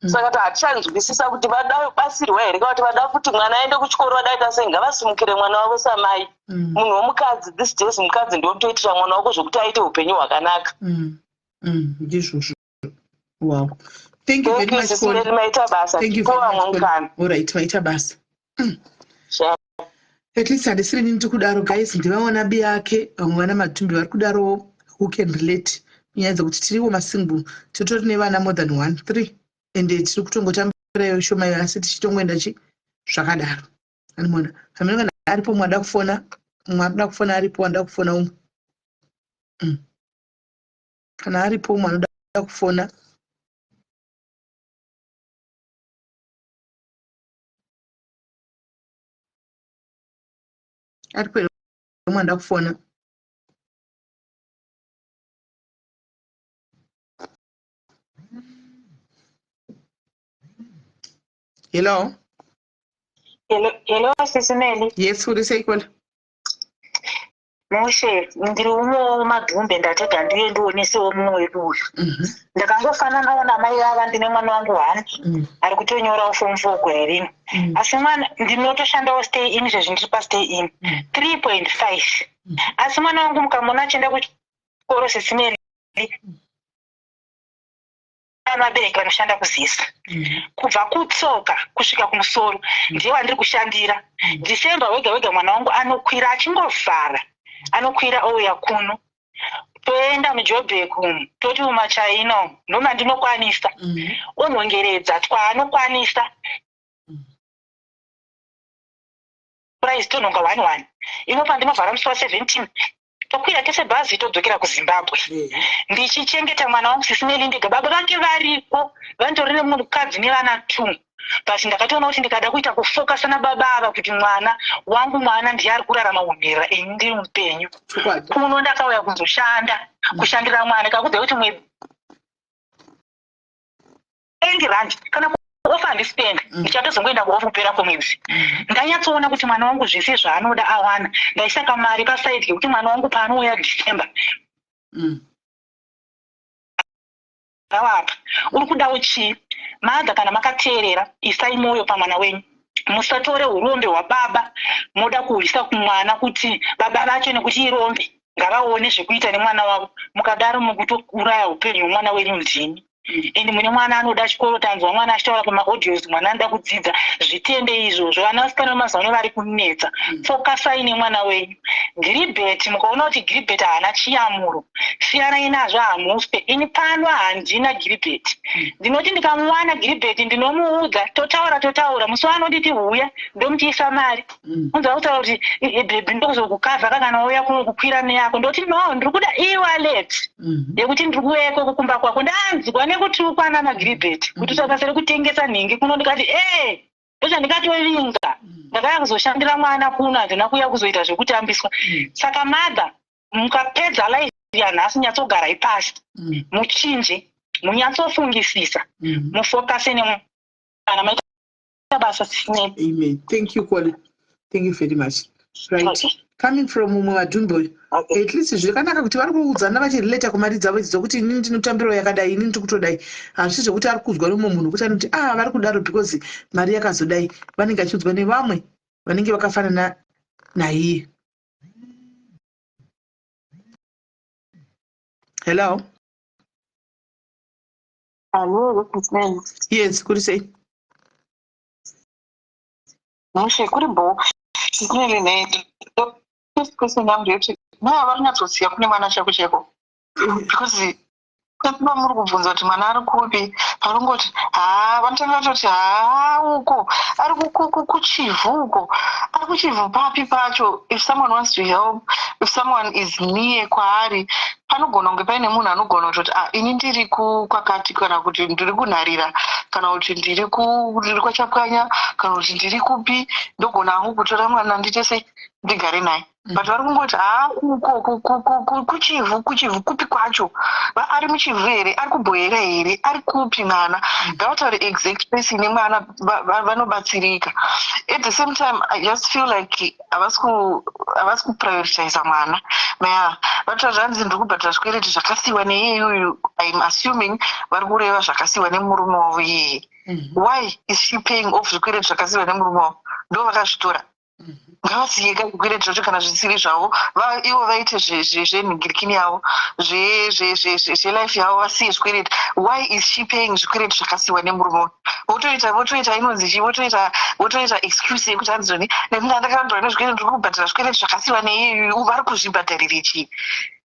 Saka hatichanzwisisa kuti vada batsirwa here kana kuti vada kuti mwana aende kuchikoro vadaita sei. Ngavasimukire mwana wavo samai. Munhu womukadzi this days mukadzi ndotoitira mwana wako zvokuti aite upenyu hwakanaka. Ndizvozvo. Wow. Thank you very much for maita basa. Thank you very much. All right, maita basa. At least handisiri nini tikudaro guys, ndivaona bi yake vamwe vana matumbi vari kudaro who can relate. Nyaya dzekuti tiriwo masingle titori nevana more than 1, 3 ende tiri kutongotambira iyo shoma iyo asi tichitongoenda zvakadaro. Animona hamina kana aripo mwada kufona, mwada kufona aripo wanda kufona umwe. Kana aripo mwada kufona aripo mwanda kufona. Hello. Hello Sisimeli. Yes, uri seikona. Mushe, ndiri umwe madhumbe ndatoda ndiye ndionesewo mumwe wedu uyu. Ndakangofananawo namai vava ndine mwana wangu 1 ari kutonyora form 4 gore rino. Asi mwana ndinotoshandawo stay in izvezvi ndiri pastay in 3.5. Asi mwana wangu mukamona achienda kuchikoro Sisimeli Vabereki vanoshanda kuzisa kubva kutsoka kusvika kumusoro ndiye wandiri kushandira. Dhisemba wega wega mwana wangu anokwira achingovhara, anokwira ouya kuno, toenda muJoburg umu toti mumachaina umu ndoma ndinokwanisa onhongeredza twaanokwanisa price tonhonga 1 inopa ndinovhara musi wa17 tokwira tese bhazi todzokera kuZimbabwe ndichichengeta mwana wangu Sisineli ndega. Baba vake variko vandori nemukadzi nevana 2 but ndakatoona kuti ndikada kuita kufokasa nababa ava kuti mwana wangu ndiye ari kurarama umhera ini ndiri mupenyu. Kuno ndakauya kuzoshanda kushandira mwana kakudza kuti mwedzi R80 kana ofa handispendi ndichatozongoenda kuofa kupera kwemwedzi. Ndanyatsoona kuti mwana wangu zvese zvaanoda awana, ndaisaka mari pasaidi yekuti mwana wangu paanouya December apa uri kudawo chii. Madha kana makateerera isai mwoyo pamwana wenyu, musatore urombe hwababa moda kuhwisa kumwana kuti baba vacho nekuti irombe ngavaone zvekuita nemwana wavo, mukadaro mukutouraya upenyu hwemwana wenyu ndini. Ende mune mwana anoda chikoro, tanzwa mwana achitaura kumaaudios mwana anoda kudzidza, zvitende izvozvo. Vana vasikana vemazuva ano vari kunetsa. Fokasai nemwana wenyu. Giribheti, mukaona kuti Giribheti haana chiyamuro, siyanai nazvo hamuspe. Ini pano handina Giribheti. Ndinoti ndikamuwana Giribheti ndinomuudza, totaura musi wanoditi huya ndomuchiisa mari. Unzwa kutaura kuti bhebhi ndokuzokukavha kana uya kukwira neyako. Ndoti no, ndiri kuda e-wallet yekuti ndiri kuweko kukumba kwako. Ndanzwa nekuti ukwana naGiribheti kuti usakasire kutengesa nhingi kuno. Ndikati ndikatovinga ndakaya kuzoshandira mwana kuno, handina kuya kuzoita zvekutambiswa. Saka madha, mukapedza life yanhasi nyatsogarai pasi muchinje, munyatsofungisisa, mufokase nemwana maita basa Sisineli. Amen. Thank you, Kwali. Thank you very much. Right. Okay. Coming from Mumadumbo, at least zvakanaka kuti vari kuudzana vachirelata kumari dzavo idzi dzokuti inini ndinotambirawo yakadai, inini ndikutodai. Hazvisi zvekuti ari kuudzwa nomumwe munhu kuti anoti vari kudaro because mari yakazodai. Vanenge vachiudzwa nevamwe vanenge vakafanana naiye. Hello? Hello, Sisineli. Yes, kuri sei? Mushe kuri bo. Sisineli ne. First question I'm ready. Vari kunyatsoziva kune mwana cheko because tatiba muri kubvunza kuti mwana ari kupi, parungoti vanotanga toti uko ari kuchivhu uko, ari kuchivhu papi pacho. If someone wants to help, if someone is near kwaari, panogona kunge paine munhu anogona kutoti ini ndiri kwakati, kana kuti ndiri kunharira, kana kuti ndiri kwachapwanya, kana kuti ndiri kupi, ndogona hangu kutora mwana nditese ndigare naye. But vari kungoti uko kuchivhu kupi kwacho, ari muchivhu here, ari kubhoyera here, ari kupi mwana. Ngavataure exact place ine mwana vanobatsirika. At the same time I just feel like havasi kuprioritize mwana. Vatoura zvanzi ndiri kubhadhara zvikwereti zvakasiyiwa neyeyuyu, I'm assuming vari kureva zvakasiyiwa nemurume wavo iyeye. Why is she paying off zvikwereti zvakasiyiwa nemurume wavo? Ndo vakazvitora. Ngavasiyeka zvikwereti zvacho kana zvisiri zvavo, ivo vaite zvenhingirikini yavo, zvelife yavo, vasiye zvikwereti. Why is she paying zvikwereti zvakasiyiwa nemurume? Votoita inonzi votoita excuse yekuti hanzi zoni nekuti andakandora nezvikwereti ndiri kubhadhara zvikwereti zvakasiyiwa neyeyuyu, vari kuzvibhadharire chii?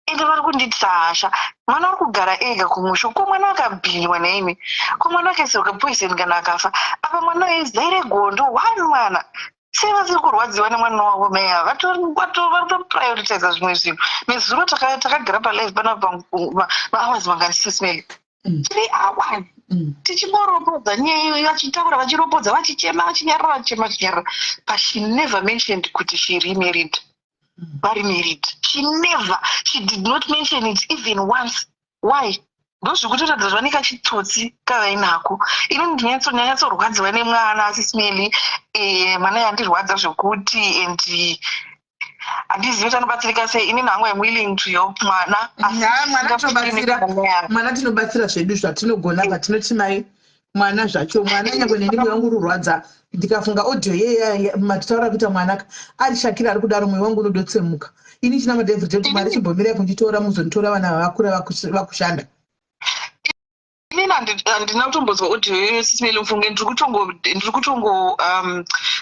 Ende vari kunditi hasha, mwana uri kugara ega kumusho, ko mwana akabhinywa naimi, ko mwana akaisirwa poison kana akafa. Apa mwana ezaire gondo, wani mwana sei vasiri kurwadziwa nemwana wavo meya, vari kutoprioritiza zvimwe zvinhu. Nezuro takagara palive panapa mahours mangani Sisineli, 3 hours tichimboropodza nyaya iyoyo, vachitaura vachiropodza, vachichema vachinyarara, but she never mentioned kuti she remarried. Vari married. She did not mention it even once. Why? Ndozvikutoratidza zvaneka chitsotsi kavainako. Ini ndinonyatsorwadziwa nemwana Sisineli, mwana yandirwadza zvekuti, and handizivi kuti anobatsirika sei. Ini nangu I'm willing to help mwana. Mwana tinobatsira zvedu zvatinogona patinoti mai mwana zvacho mwana nyangwe nemwoyo wangu urwadza ndikafunga audio yeye matitaura kuita mwanaka ari Shakira ari kudaro mwoyo wangu unodotsemuka. Ini china madhavhidhi kuti Mwari chimbomirai kunditora muzonditora vana vakura vakushanda. Inini handina kutombonzwa audio iyoyo Sisimeli Mfunge. Ndiri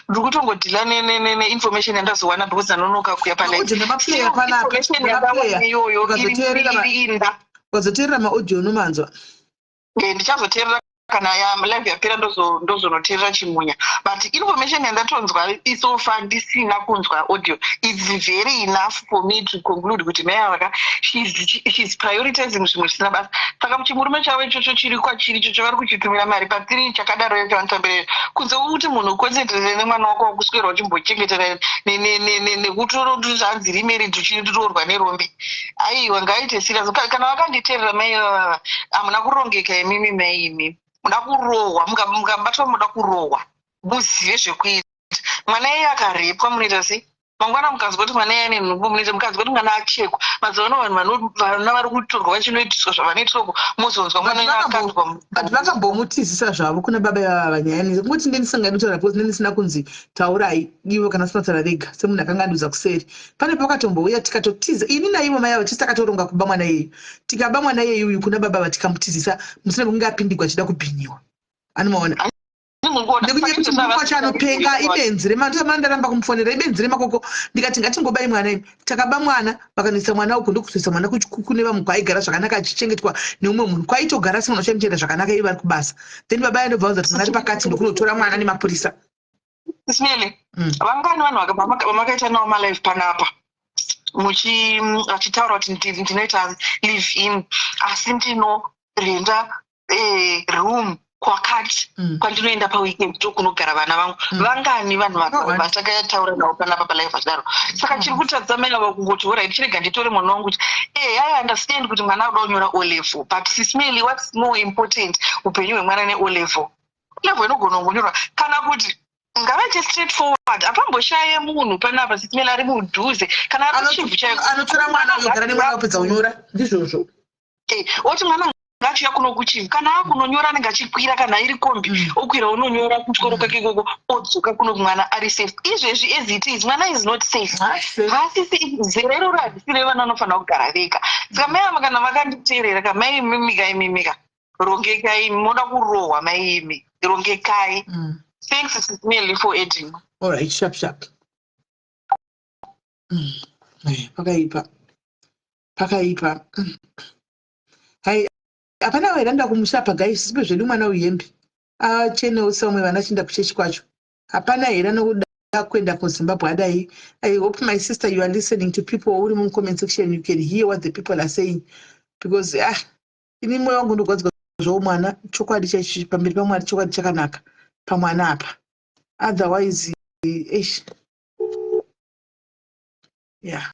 kutongodhila neinformation yandazowana because ndanonoka kuya iyoyo ukazoteerera maaudio unomanzwa. Ndichazoteerera kana live yapera ndozonoteerera chimunya, but information yandatonzwa isofa ndisina kunzwa audio. It's very enough for me to conclude kuti mai aka she's prioritizing zvimwe zvisina basa. Saka chimurume chavo ichocho chiri kwachiri icho chavari kuchitumira mari patiri chakadaro yachavanotambirira kunze kuti munhu ukonzentrere nemwana wako wakuswera uchimbochengetera nekuti zvanzi rimeri tuchitorwa nerombe. Aiwa ngaite serious. Kana vakanditeerera mai hamuna kurongeka imimi mai imi muda kurohwa mukabatwa muda kurohwa muzive zvekuita. Mwana iye akarepwa munoita sei? Mangwana mukazwa kuti mwana iye ane nhumbu munoita, mukazwa kuti mwana achekwa mazuva ano vana vari kutorwa vachinoitiswa zvavanoitirwako muzonzwa mwana iye akandwa. But vakambomutizisa zvavo kuna baba vanyayani kuti ndenisangainotaura because ndendisina kunzi taurai ivo kana sinotaura vega semunhu akanga andiudza kuseri. Pane pakatombouya tikatotiza ini naivo mai avo tisi takatoronga kuba mwana iyeyu. Tikaba mwana iyeyu uyu kuna baba vatikamutizisa musina kunge apindigwa achida kubhinyiwa. Anomaona ndekunyaya kuti munhu wacho anopenga ibenzi remandosama ndaramba kumufonera ibenzi remakoko ndikati ngatingobai mwana imi. Takaba mwana vakanoisa mwana uku ndokuzoisa mwana kune vamwe kwaigara zvakanaka achichengetwa neumwe munhu kwaitogara semunhu achamuchengeta zvakanaka iye vari kubasa. Then baba yandobva kuti mwana ari pakati ndokunotora mwana nemapurisa. Sisimeli vangani vanhu vamakaita navo malive panapa achitaura kuti ndinoita live in asi ndinorenda room kwakati kwandinoenda paweekend tokunogara vana vangu. Vangani vanhu vatakataura navo panapa palive vachidaro. Saka chiri kutadza mai avo kungoti orit chirega nditore mwana wangu kuti I understand kuti mwana uda kunyora O level, but Sisimeli what's more important upenyu hwemwana ne-O level. Level inogona kunyorwa kana kuti ngavaite straight forward apamboshaye munhu panapa Sisimeli ari mudhuze kana ari chivhu chaiko anotora mwana yogara nemwana wapedza kunyora ndizvozvo. Oti mwana ngachiya kuno kuchivu kana akunonyora anenge achikwira kana iri kombi okwira unonyora kuchikoro kake ikoko odzoka kuno mwana ari safe. Izvezvi as it is mwana is not safe. Hasisi zerero radisire vana vanofanira kugara vega. Saka mai ava kana vakanditeerera kamai imimika rongekai munoda kurohwa mai imi rongekai. Thanks Sisimeli for adding. All right, sharp. Pakaipa. Hai hapana wairanda kumushapa guys sipe zvedu mwana uyembi achenewo samwe vana chinda kuchechi kwacho. Hapana here nokuda kuenda kuZimbabwe adai. I hope my sister you are listening to people uri mu comment section, you can hear what the people are saying because ini moyo wangu ndogodzwa zvo mwana chokwadi chechi pamberi pamwari chokwadi chakanaka pamwana apa otherwise yeah.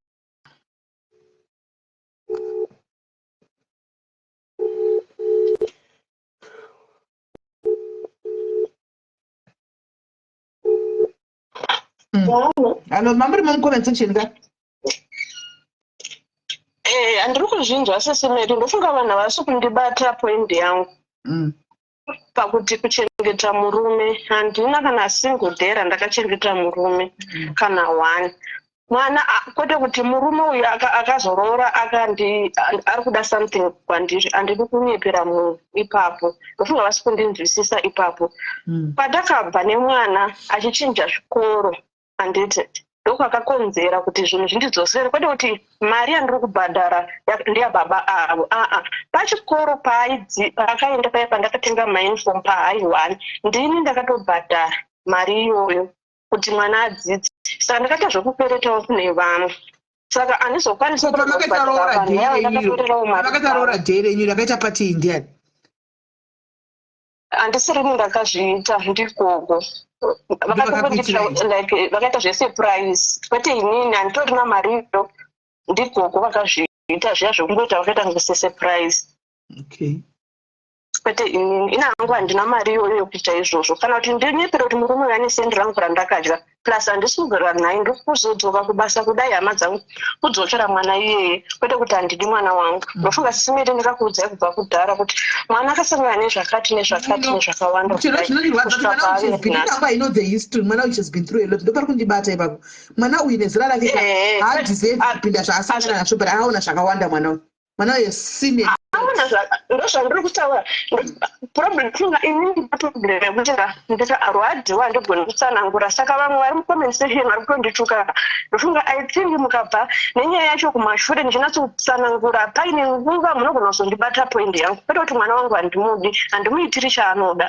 Hello, mamuri mucomment section ka? Andiri kuzvinzwa Sisimeli, ndofunga vanhu havasi kundibata point yangu pakuti kuchengeta murume. Handina kana single dare ndakachengeta murume kana one. Mwana kwete kuti murume uyu akazorora ari kuda something kwandiri handidi kunyepera munhu ipapo. Ndofunga vasi kundinzwisisa ipapo. Padakabva nemwana achichinja zvikoro handiti ndokwakakonzera kuti zvinhu zvindidzosere kwete kuti mari yandiri kubhadhara ndeyababa avo pachikoro paakaenda paya pandakatenga mauniform paHigh1 ndini ndakatobhadhara mari iyoyo kuti mwana adzidze. Saka ndakaita zvekuperetawo kune vamwe. Saka handizokwanisa vakataroora dhere renyu rakaita pati ndiani? Handisirini ndakazviita ndikogo. Vakaita zvesurprise kwete inini handitorina mariyo ndikogo vakazviita zviya zvokungoita vakaita ngesurprise. Okay. kwete ina hangu handina mari iyoyo yokuita izvozvo kana kuti ndinyepere kuti murume uyu ane sendi rangu randakadya plus handisi kugara naye ndiri kuzodzoka kubasa kudai hama dzangu kudzokera mwana iyeye kwete kuti handidi mwana wangu ndofunga Sisimeli ndikakuudzai kubva kudhara kuti mwana akasangana nezvakati nezvakati nezvakawanda mwana which has been through a lot ndopari kundibata ipapo mwana uyu nezera rake hadeserve kupinda zvaasangana nazvo but aona zvakawanda mwana uyu sine ndozvandiri kutaura problem inini problem yekuti ndikaarwadhiwa ndigone kutsanangura saka vamwe vari mucomment section vari kutondituka ndofunga I think mukabva nenyaya yacho kumashure ndichinyatsokutsanangura paine nguva munogona kuzondibata point yangu kwete kuti mwana wangu handimudi handimuitiri chaanoda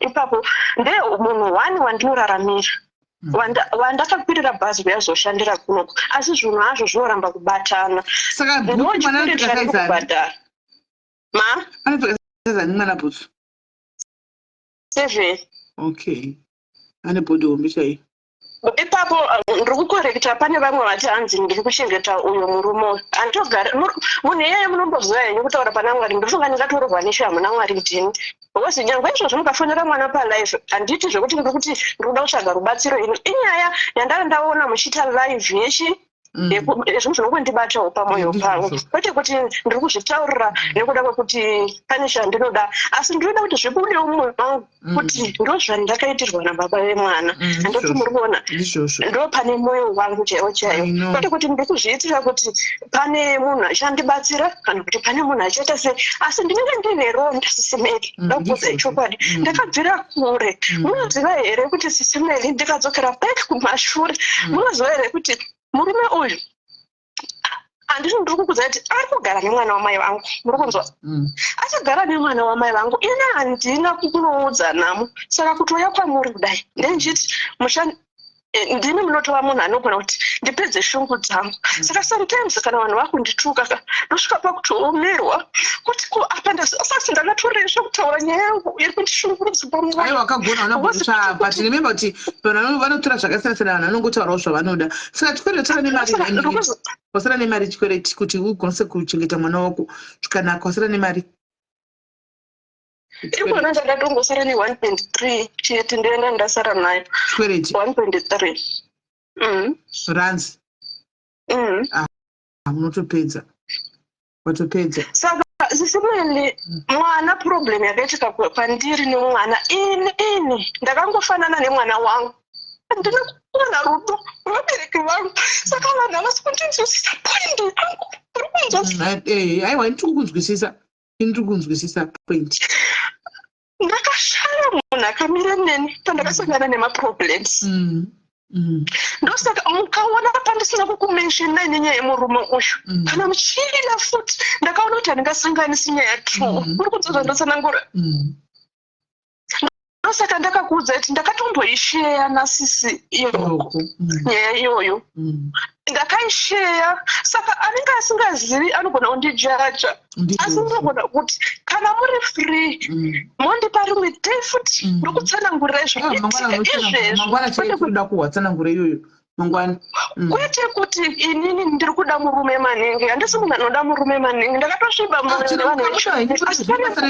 ipapo ndemunhu one wandinoraramira wandakakwirira bhazi kuyazoshandira kunoko asi zvinhu hazvo zvinoramba kubatana saka ndinochikubhadhara anepfekazani mwana bhutsu 7 okay ane bhodhi hombe chaiyo ipapo ndiri kukorekta pane vamwe vati hanzi ndiri kuchengeta uyo murume uyu handitogara munhu iyeye munomboziva henyu kutaura pana Mwari ndofunga ndingatorerwa nesha muna Mwari ndini because nyangwe izvozvo mukafonera mwana palive handiti zvekuti ndiri kuti ndiri kuda kutsvaga rubatsiro ino inyaya yandava ndaona muchiita live yechi zvinhu zvinongondibatawo pamwoyo pangu kwete kuti ndiri kuzvitaurira nekuda kwekuti pane chandinoda asi ndinoda kuti zvibudewo mumwoyo wangu kuti ndo zvandakaitirwa nababa vemwana handoti muri kuona ndo pane mwoyo wangu chaiwo chaiwo kwete kuti ndiri kuzviitira kuti pane munhu achandibatsira kana kuti pane munhu achaita sei asi ndinenge ndiine ronda Sisimeli ndakuudza chokwadi ndakabvira kure munoziva here kuti Sisimeli ndikadzokera back kumashure munoziva here kuti murume uyu handiti ndiri kukuudza kuti ari kugara nemwana wamai vangu muri kunzwa achagara nemwana wamai vangu ina handina kunoudza nhamo saka kutouya kwamuri kudai ndenjiti ndini munotova munhu anogona kuti ndipedze shungu dzangu saka sometimes kana vanhu vakundituka ndosvika pakutoomerwa kuti apa ndasasi ndakatorezve kutaura nyaya yangu iri kundishungurudza pamwoyo wakagona unabva but remember kuti vanhu vanotora zvakasiyana-siyana vanhu vanongotaurawo zvavanoda saka chikwere tsara nemari wasara nemari chikwere kuti ugonise kuchengeta mwana wako zvakanaka wasara nemari ikona ndakatongosara ne1.3 chete ndoenda ndasara nayo chikwereti 1.3 ranzi unotopedza watopedza saka Sisimeli mwana problem yakaitika pandiri nemwana ini ndakangofanana nemwana wangu handina kuona rudo rwabereki vangu saka vanhu havasi kundinzwisisa point yangu uri kunzwa aiwa ndiri kunzwisisa point ndakashaya munhu akamira neni pandakasangana nemaproblems ndosaka mukaona pandisina kukumenshina nenyaya yemurume uyu kana muchina futi ndakaona kuti handingasanganisi nyaya 2 uri kunzwa ndotsanangura ndosaka ndakakuudza kuti ndakatomboisheya nasisi iyoko nyaya iyoyo ndakaisheya saka anenge asingazivi anogona kundijaja asi ndinogona kuti kana muri free mondipa rimwe day futi ndokutsanangurira izvezvoda kuwatsanangura iyoyo mangwana kwete kuti inini ndiri kuda murume maningi handisi munhu anoda murume maningi ndakatosviba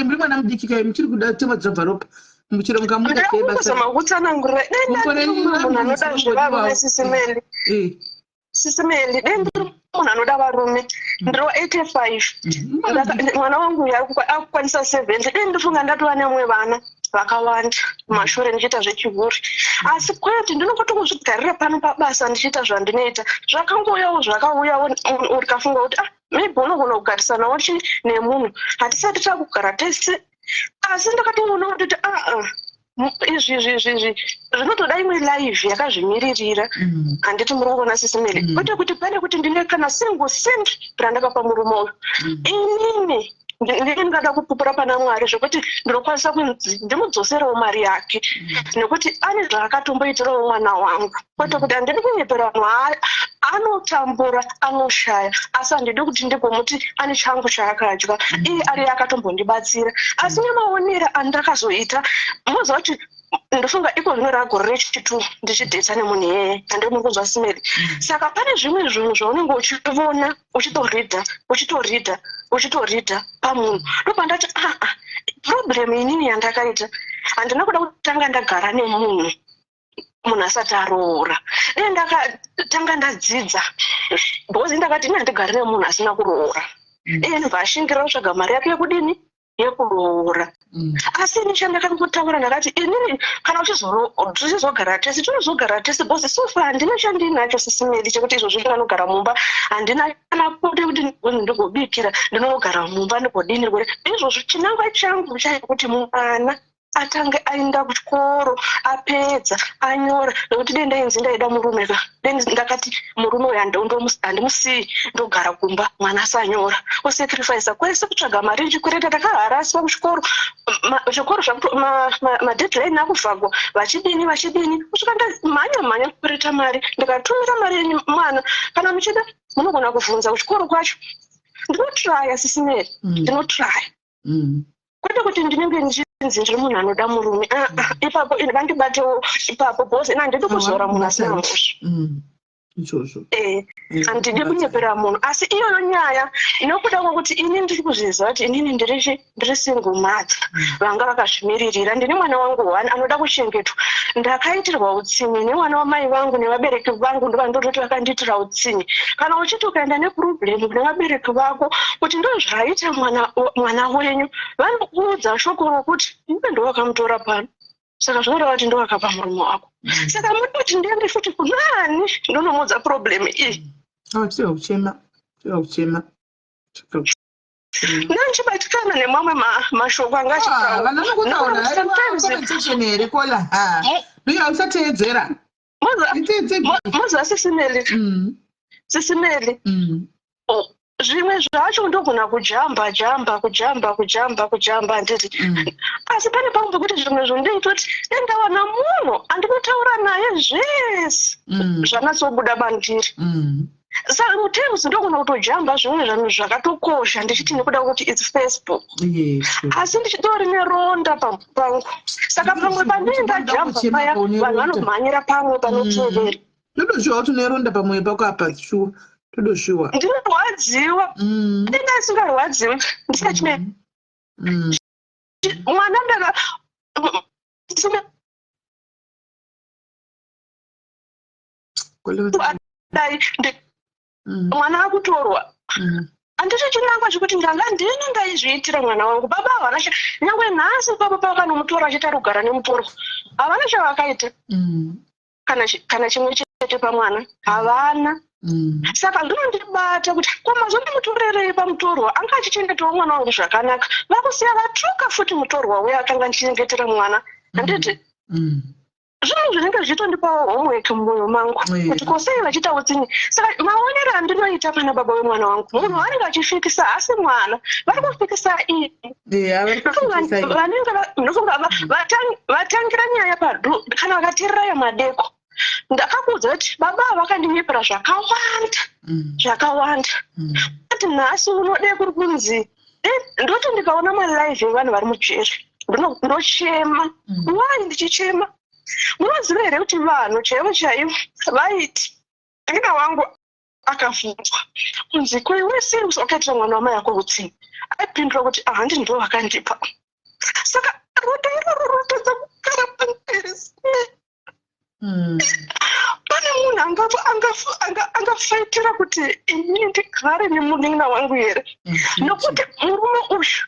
muri mwana mudiki kai muchiri kuda tema dzabva ropa muchiro mukamuzama kutsanangurira munhu anoda zvevarume Sisimeli ndiri munhu anoda varume ndiri wa85 mwana wangu akukwanisa 70 ndifunga ndatova nemwe vana vakawanda kumashure ndichiita zvechihuri asi kwete ndinongotongozvigarira pano pabasa ndichiita zvandinoita zvakauyawo urikafunga kuti maybe unogona kugarisanawo chi nemunhu hatisati takugara tese asi ndakatoona kuti izvi zvinotoda imwe live yakazvimiririra handiti muri kuona Sisimeli kwete kuti pane kuti ndine kana single cent randakapa murume uyu inini ndingada kupupura pana Mwari zvekuti ndinokwanisa kunzi ndimudzoserawo mari yake nekuti ane zvaakatomboitirawo mwana wangu kwete kuti handidi kunyepera vanhu anotambura anoshaya asi handidi kuti ndigomuti ane changu chaakadya iye ari akatombondibatsira asi nemaonera andakazoita munoziva kuti ndofunga iko zvino ragore rechitu ndichidheta nemunhu yeye handiri muri kunzwa simeri. Saka pane zvimwe zvinhu zvaunenge uchitoona uchitoridha pamunhu ndopandati problem inini yandakaita handina kuda kutanga ndagara nemunhu asati aroora. Ndakatanga ndadzidza because ndakati ndandigara nemunhu asina kuroora. Ndobva ashingira kutsvaga mari yake yekudini yekuroora. Asi nichandakangutaura ndakati inini kana tichizogara tese tinozogara tese because sofa handina chandinacho sisimedi chekuti izvozvo ndinogara mumba handina kana kuti ndigobikira ndinogara mumba ndigodini izvozvo chinangwa changu chaikuti mwana atange aenda kuchikoro apedza anyora nekuti denda inzi ndaida murume ndakati murume uyu handimusii ndogara kumba mwana asanyora osacrifice kwese kutsvaga mari ndichikwereta takaharaswa kuchikoro chikoro madeadline akuvhagwa vachidini kusvika ndamhanya kukwereta mari ndikatumira mari yenyu mwana kana muchida munogona kuvhunza kuchikoro kwacho ndinotraya sisineri ndinotraya kwete kuti ndinenge ndichinzi ndiri munhu anoda murume ipapo vandibatewo ipapo bhose handidi kuzora munhu asina mhosva handidi kunyepera munhu asi iyoyo nyaya nokuda kwokuti ini ndiri kuzviziva kuti inini ndiri single mother vanga vakazvimiririra ndine mwana wangu 1 anoda kuchengetwa. Ndakaitirwa utsinye nemwana wamai vangu nevabereki vangu ndovandototi vakandiitira utsinye. Kana uchiti ukaenda neproblemu nevabereki vako kuti ndozvaita mwana wenyu vanokuudza shoko rokuti iwe ndowakamutora pano saka zvinoreva kuti ndowakapa murume wako. Saka munoti ndiende futi kunani ndonomudza problem iyi. Tinokuchema. Nandichibatikana nemamwe mashoko angachitaura here kola uye ausateedzera moza sisimeli zvimwe zvacho ndogona kujamba nditi asi pane pamwe pekuti zvimwe zvondeitoti nendawana munhu andinotaura naye zvese zvanatsobuda bandiri. Saka muterms ndogona kutojamba zvimwe zvanhu zvakatokosha ndichiti nekuda kuti its Facebook asi ndichitori neronda pangu. Saka pamwe panenda jamba paya vanhu vanomhanyira pamwe panotevera todoshuwa kuti uneronda pamwoyo pako apa shuwa todoshuwa ndinorwadziwa ndinga isingarwadziwi ndisachine mwana ndaka mwana akutorwa handiti chinangwa zvekuti ndanga ndini ndaizviitira mwana wangu baba havana nyangwe nhasi baba pakanomutora achita rugara nemutorwa havana chavakaita kana chimwe chete pamwana havana. Saka ndinondibata kuti komazondimutorerei pamutorwa anga achichengetawo mwana wangu zvakanaka vakusiya vatuka futi mutorwa uye akanga ndichengetera mwana handiti zvinhu zvinenge zvichitondipawo homework mumwoyo mangu kuti kosei vachiita utsinye. Saka maonero andinoita pana baba wemwana wangu munhu anenge achifikisa asi mwana vari kufikisa vanenge vatangira nyaya kana vakateerera yamadeko. Ndakakuudza kuti baba vakandinyepera zvakawanda ati nhasi unode kuri kunzi ndoti ndikaona malive evanhu vari mujeri ndochema. Wai ndichichema? Munoziva here kuti vanhu chaivo vaiti ndina wangu akavhunzwa kunzi ko iwe sei usakaitira mwana wamai yako utsinye aipindura kuti handi ndo vakandipa. Saka roto iroro rotadza kugara panderesi. Pane munhu angafaitira kuti inini ndigare nemunina wangu here nokuti murume uyu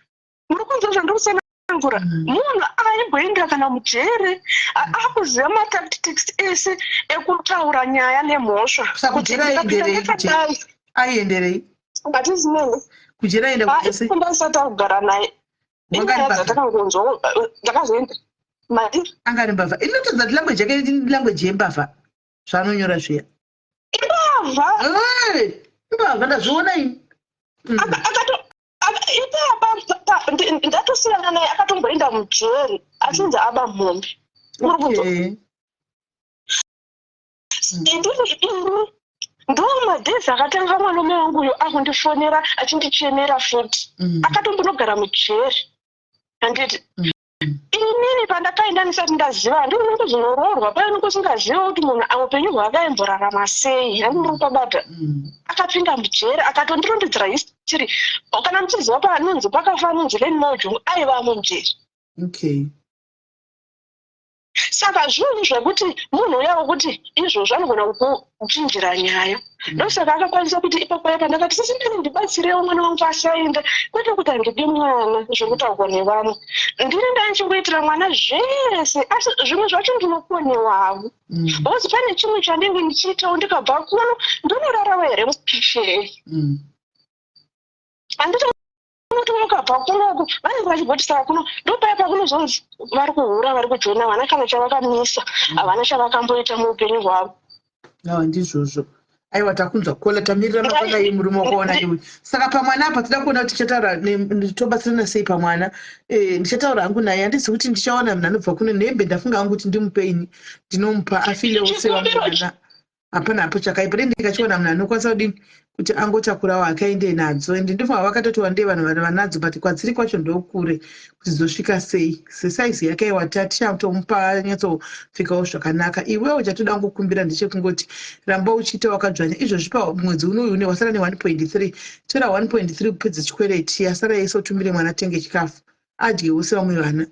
muri kunzwa zvandikusanangura munhu aimboenda kana mujeri akuziva matactics ese ekutaura nyaya nemhosva aienderei batizimene ndasati akugara naye ndatakangonzwa ndakazoenda angari mbavha inotodza kuti language yake language yembavha zvaanonyora zviya imbavha ndazviona ini ndatosiyana naye akatomboenda mujeri achinzi aba mhombe uri kunzwa ndo madhezi akatanga mwalume wangu uyo akundifonera achindichemera futi akatombonogara mujeri handiti inini ini pandakaenda ndisati ndaziva ndinenge zvinoroorwa payani kusingaziva kuti munhu upenyu hwake aimborarama sei. Andinotobata akapinda mujere akatondirondedzera history kana muchiziva panonzi pakafa munzi Leni Maujongo aivamo mujere. Okay. Saka zvinhu zvekuti munhu yavo kuti izvozvo anogona kuchinjira nyaya. Ndosaka akakwanisa kuti ipapo pandakati sisi ndini ndibatsirewo mwana wangu asaenda kwete kuti handidi mwana zvekutaurwa nevamwe. Ndini ndachingoitira mwana zvese asi zvimwe zvacho ndinokonewawo. Bhozi pane chimwe chandinge ndichiitawo ndikabva kuno ndonorarawo here mupishei. Handiti kuti mukabva kunoku vanenge vachigotisa kuno ndopaya pakunozonzi vari kuhura vari kujoina vana kana chavakamisa havana chavakamboita muupenyu hwavo. Ndizvozvo. Aiwa takunzwa kola tamirira makona murume wakaona iwe. Saka pamwana apa tida kuona kuti tichataura nditobatsirana sei pamwana. Ndichataura hangu naye handisi kuti ndichaona munhu anobva kuno nembe ndafunga hangu kuti ndimupeini ndinomupa afilewo sevamwana. Hapana hapo chakaipa ndikachiona munhu anokwanisa kudini kuti angotakurawo akaende nadzo ende ndofunga vakatotiwa ndee vanhu vanadzo but kwadziri kwacho ndokure kuti dzosvika sei sesaizi yake iwata tichatomupa nyatsopfekawo zvakanaka. Iwewo chatoda kukumbira ndechekungoti ramba uchiita wakadzvanya izvozvi pamwedzi unoyu une wasara ne1.3 tora 1.3 kupedza chikwereti asara yese utumire mwana atenge chikafu adyewo sevamwe vana.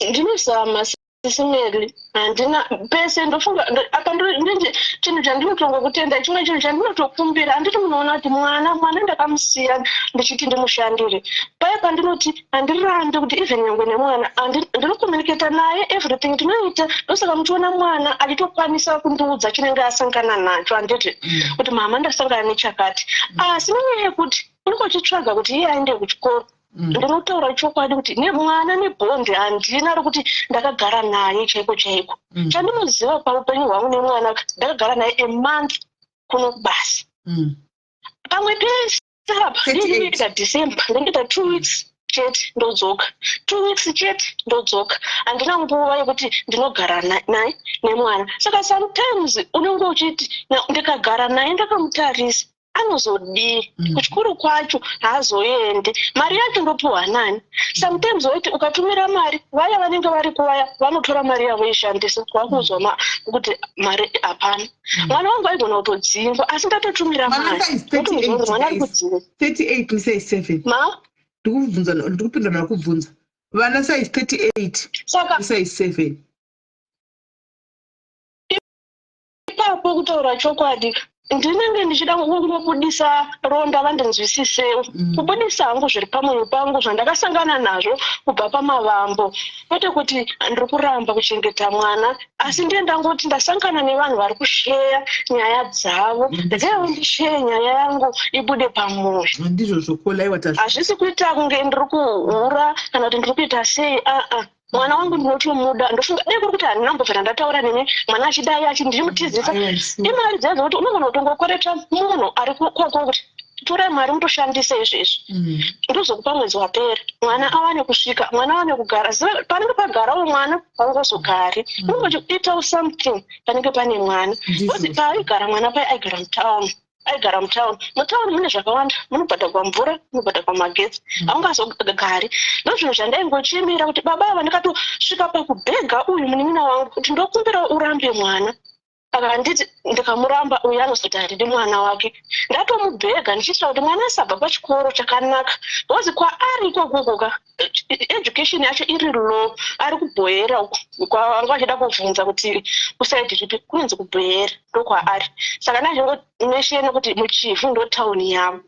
Ndinozama Simeli handina pese ndofunga apa ndinje chinhu chandinotonga kutenda chimwe chinhu chandinotokumbira handiti munoona kuti mwana ndakamusiya ndichiti ndimushandire paya pandinoti handirambi kuti even nyangwe nemwana ndinokomuniketa naye everything tinoita ndosaka muchiona mwana achitokwanisa kundiudza chinenge asangana nacho handiti kuti mama ndasangana nechakati asi nenyaya yekuti unongochitsvaga kuti iye aende kuchikoro. Ndinotaura chokwadi kuti nemwana nebhondi handina rokuti ndakagara naye chaiko chaiko. Chandinoziva paupenyu hwangu nemwana ndakagara naye a month kuno basi. Pamwe pese apa ndinoita December ndinoita 2 weeks chete ndodzoka 2 weeks chete ndodzoka handina nguva yekuti ndinogara naye nemwana. Saka sometimes unenge uchiti ndikagara naye ndakamutarisa anozodii kuchikuru kwacho haazoende mari yacho ndopiwa nani. Sometimes waiti ukatumira mari vaya vanenge vari kuvaya vanotora mari yavo ishandise kwakuzoma kuti mari hapana. Mwana wangu aigona kutodzingwa asi ndatotumira mari mwana ari kudzingwa 38 size 7 ndikubvunza ndikupinda nakubvunza vana size 38 saka size 7 ipapo kutaura chokwadi ndinenge ndichida kungobudisa ronda vandinzwisisewo kubudisa hangu zviri pamwoyo pangu zvandakasangana nazvo kubva pamavambo kwete kuti ndiri kuramba kuchengeta mwana asi ndiye ndangoti ndasangana nevanhu vari kusheya nyaya dzavo ndakaiwo ndisheya nyaya yangu ibude pamwoyo. Ndizvo zvokolaiwa hazvisi kuita kunge ndiri kuhura kana kuti ndiri kuita sei mwana wangu ndinotomuda ndofunga dai kuri kuti handinambobvira ndataura nene mwana achidai ndimutizisa imari dzedzo kuti unogona kutongokwereta munhu ari kwako kuti torai mari mutoshandisa izvezvi ndozokupa mwedzi wapera mwana awane kusvika mwana awane kugara panenge pagarawo mwana haungozogari unenge uchiitawo something panenge pane mwana kuti paaigara mwana pai aigara mutauni mutauni mune zvakawanda munobhadharwa mvura munobhadharwa magetsi haungazogari ndozvinhu zvandaingochemera kuti baba ava ndikatosvika pakubhega uyu munin'ina wangu kuti ndokumbira urambe mwana akanditi ndikamuramba uyu anozoti handidi mwana wake ndatomubhega ndichiitira kuti mwana asabva pachikoro chakanaka bhozi kwaari ikokukoka education yacho iri low ari kubhoyera kwanga achida kuvhunza kuti kusaidi zvipi kunonzi kubhoyera ndokwaari saka ndazvingomeshene kuti muchivhu ndo tauni yavo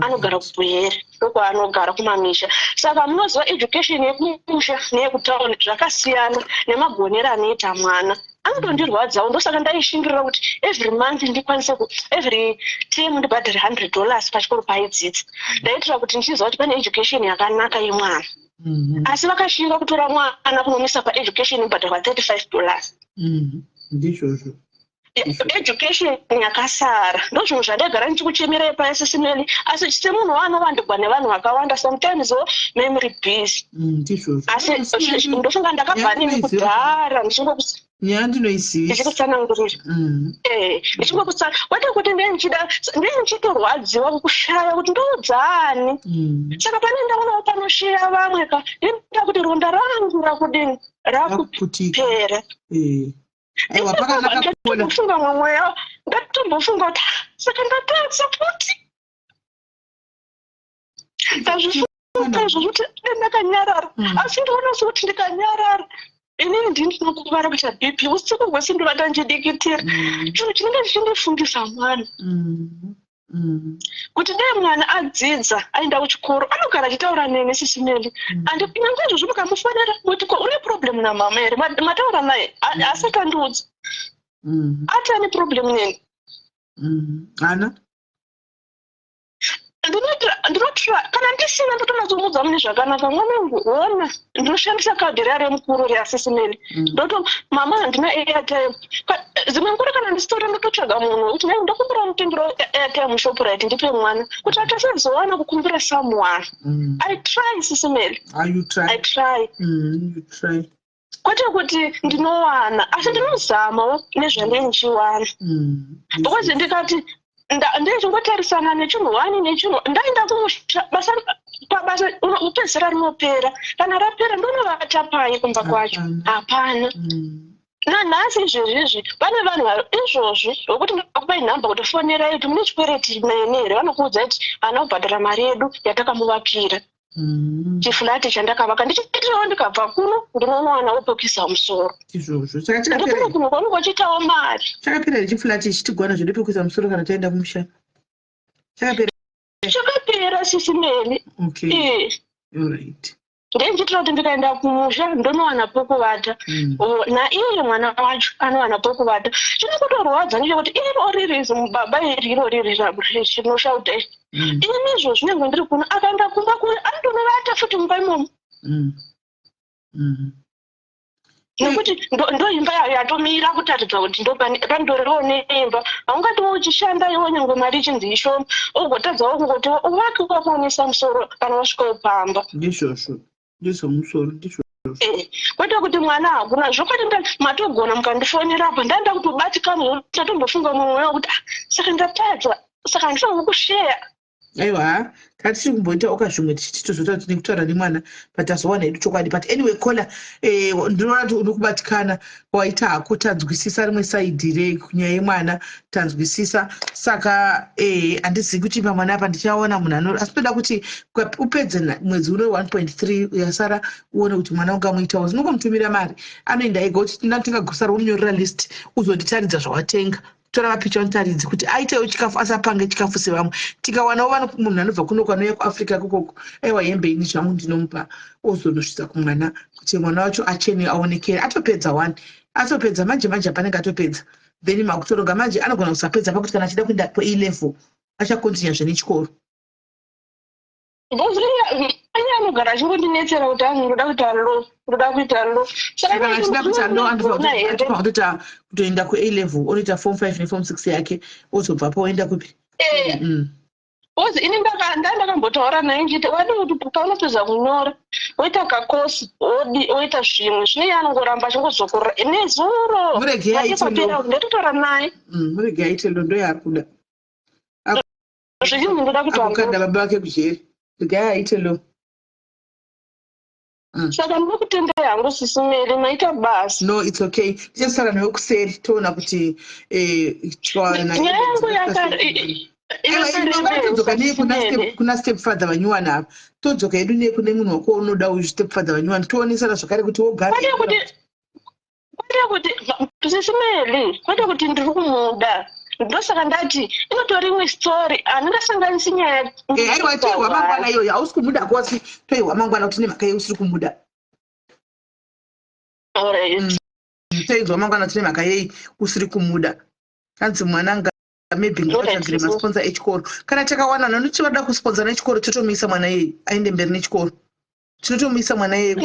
anogara kubhoyera ndokwaanogara kumamisha saka munoziva education yekumusha neyekutauni zvakasiyana nemagonero anoita mwana anotondirwadzawo ndosaka ndaishingirira kuti every month ndikwanise every term ndibhadhare $100 pachikoro paidzidza ndaitira kuti ndichiziva kuti pane education yakanaka yemwana asi vakashinga kutora mwana kunomisa paeducation ibhadharwa $35 ndizvozvo education yakasara ndozvinhu zvandagara ndichikuchemerai paSSML asi semunhu anowandirwa nevanhu vakawanda sometimes memory busy asi ndofunga ndakabva nemi kudhara nyaya ndinoizivisha ndichikutsanangurira ndichingokutsa kwete kuti ndichitorwadziwa kukushaya kuti ndodzani saka pane ndaonawo panoshiya vamwe pa ndinoda kuti ronda rangu rakudini rakupera aiwa pakanaka kuona ndatofunga mumweya ndatombofunga kuti saka ndatadza futi ndazvifunga izvo kuti ndakanyarara asi ndinoona sekuti ndikanyarara inini ndinokuvara kuita bp usiku hwese ndovata nchidikitira chinhu chinenge chichindifungisa mwana kuti dai mwana adzidza aenda kuchikoro anogara achitaura nene sisineni nyange izvozvo mukamufonera kuti ko une problem namama here mataura naye asati andiudza ati ane problem neni ana ndinotra kana ndisina ndotonazomudza mune zvakanaka mwanangu ona ndinoshandisa kadhi rare mukuru reasisineni ndoto mama handina airtime dzimwe nguva kana ndisitora ndototsvaga munhu kuti nai ndokumbira mutengero airtime mushopurite ndipe mwana kuti atasazowana kukumbira someone I try sisineni I try kwete kuti ndinowana asi ndinozamawo nezvandenchiwana because ndikati ndichingotarisana nechinhu wani nechinhu ndaenda kumusha basa upedzisira rinopera kana rapera ndonovata paye kumba kwacho hapana nanhasi izvezvizvi pane vanhu izvozvi vokuti ndakupai nhamba kuti fonerai kuti mune chikwereti nene here vanokuudza kuti hana kubhadhara mari yedu yatakambovakira chifulati chandakavaka ndichitirawo ndikabva kuno ndinonowana wopokisa musoro izvozvo ndikune kunhu kwangu wachitawo mari chakapera chifulati chitigwana zvodopokisa musoro kana taenda kumusha chakapera sisineni alright ndenchitira kuti ndikaenda kumusha ndonowana pokuvata naiye mwana wacho anowana pokuvata chinokutorwadza ndechekuti iro ririzi mubaba iriro riri rinoshauta ini izvo zvinenge ndiri kuno akaenda kumba kure anotonovata futi mumba imomo nekuti ndoimba yatomira kutaridza kuti ndopandoriwo neimba haungatiwo uchishanda iwo nyange mari ichinzi ishoma ugotadzawo kungoti uvake wakuonesa musoro kana wasvika upamba ndizvozvo ndizomusoro ndizvo kwete kuti mwana hakuna zvokwati matogona mukandifonerapo ndaenda kuti ubatikano tatombofunga mumweya kuti saka ndatadza saka handisana kukusheya aiwa tatichiri kumboita okazvimwe tichitozota tine kutaura nemwana but azowana hedu chokwadi but anyway kola ndinoona kuti uri kubatikana waita hako tanzwisisa rimwe saidhi rekunyaya yemwana tanzwisisa saka handizivi kuti pamwana apa ndichaona munhu asi toda kuti upedze mwedzi uno 1.3 yasara uone kuti mwana ungamuitawo zinokomutumira mari anoenda ega kuti tingagusa unonyorera list uzonditaridza zvawatenga tora mapicha untaridzi kuti aitewo chikafu asapange chikafu sevamwe tikawanawo munhu anobva kuno kwanouya kuafrica kokoko aiwa hembe ini zvangu ndinomupa ozonosvitsa kumwana kuti mwana wacho achene aonekere atopedza 1 atopedza manje panenge atopedza then makutoronga manje anogona kusapedza pakuti kana achida kuenda kuA-level achakontinya zvenechikoro anya anogara achingondinetsera kuti ndoda kuita lo kana achida kuita lo andofa kutota kutoenda kuA-level onoita form 5 neform 6 yake ozobvapo oenda kupi ozi ini ndakambotaura naye nchiti wadi kuti kaunopedza kunyora woita kakosi woita zvimwe zvine anongoramba achingozokorora nezuro muregei ndatotaura naye muregei aite lo ndoyaari kuda zvichinhu ndoda kutokanda baba vake kujeri regai aite lo saka ndinokutendera hangu sisimeri maita basi no it's okay tichasara newe kuseri toona kuti nyaya yangu todzoka neye kuna step father vanyuwana apa todzoka yedu neye kune munhu wako unoda step father vanyuwana toonesana zvakare kuti wogara kwete kuti sisimeri kwete kuti ndiri kumuda ndosaka ndati inotori imwe story handingasanganisi nyaya aiwa toihwa mangwana iyoyo hausi kumuda kwasi toihwa mangwana kuti nemhaka ye usiri kumuda toinzwa mangwana kuti nemhaka yei usiri kumuda kanzi mwana maybe ngavatsvagire masponsa echikoro kana takawanana notichivada kusponsa nechikoro totomisa mwana yei aende mberi nechikoro tinotomisa mwana yei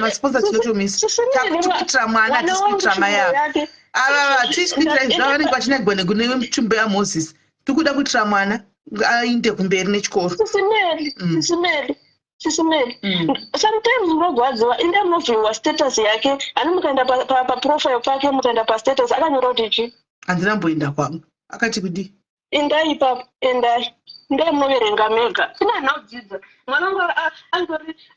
masponsa tinotomisa takuitira mwana tisikuitira mai avo ava tisikuitira izva vanenge vachinagwa negune mutumbo yamozisi tikuda kuitira mwana ainde kumberi nechikoro sisimeri sisimeli sometimes unogwadziwa inde munovhiwa status yake ani mukaenda paprofile pake mukaenda pastatus akanyora kuti chi handina mboenda kwangu akati kudi endai ipapo endai ndai munoverenga mega ina nhaudzidza mwana wangu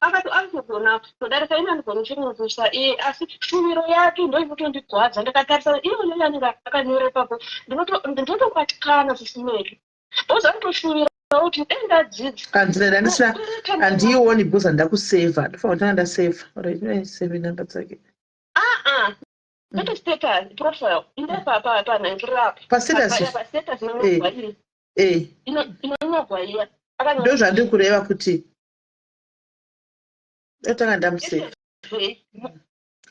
akatogona todarika ina ndigona chimudusa asi shumiro yake ndo inotondigwadza ndikatarisa iyone yanenge akanyora ipapo ndinotobatikana sisimeli bhoza nditoshuvira kuti ndadzidza handiioni bhoza ndakuseva ndofanira kutanga ndaseva oraiseve namba dzake Not status, profile. In the papa, pastatus ndo zvandiri kureva kuti ndotanga ndamuseva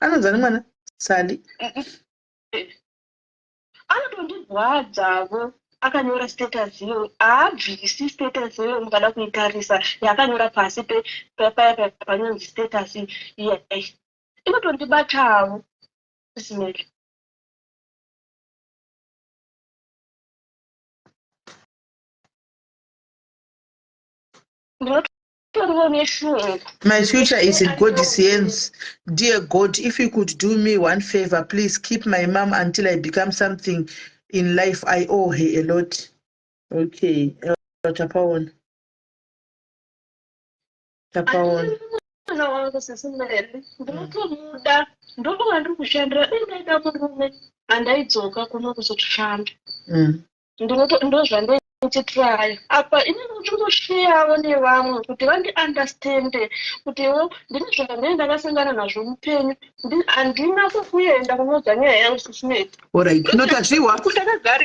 anonzi ani mwana sali anotondigwadzavo akanyora status iyo haabvisi status iyo mukada kuitarisa yakanyora pasi panonzi status yes inotondibatavo sisimeli My future is in God's hands. Dear God, if you could do me one favor, please keep my mom until I become something in life. I owe her a lot. Okay. Tapawon. Mwana wangu sisimeli ndinotomuda ndokova ndiri kushandira ndaida murume handaidzoka kuno kuzotoshanda ndozvandaitirayo apa inenge uchingosheyawo nevamwe kuti vandiandastende kutiwo ndine zvandinenge ndakasangana nazvo mupenyu handina kukuenda kunodza nyaya yangu sisimeli Alright, no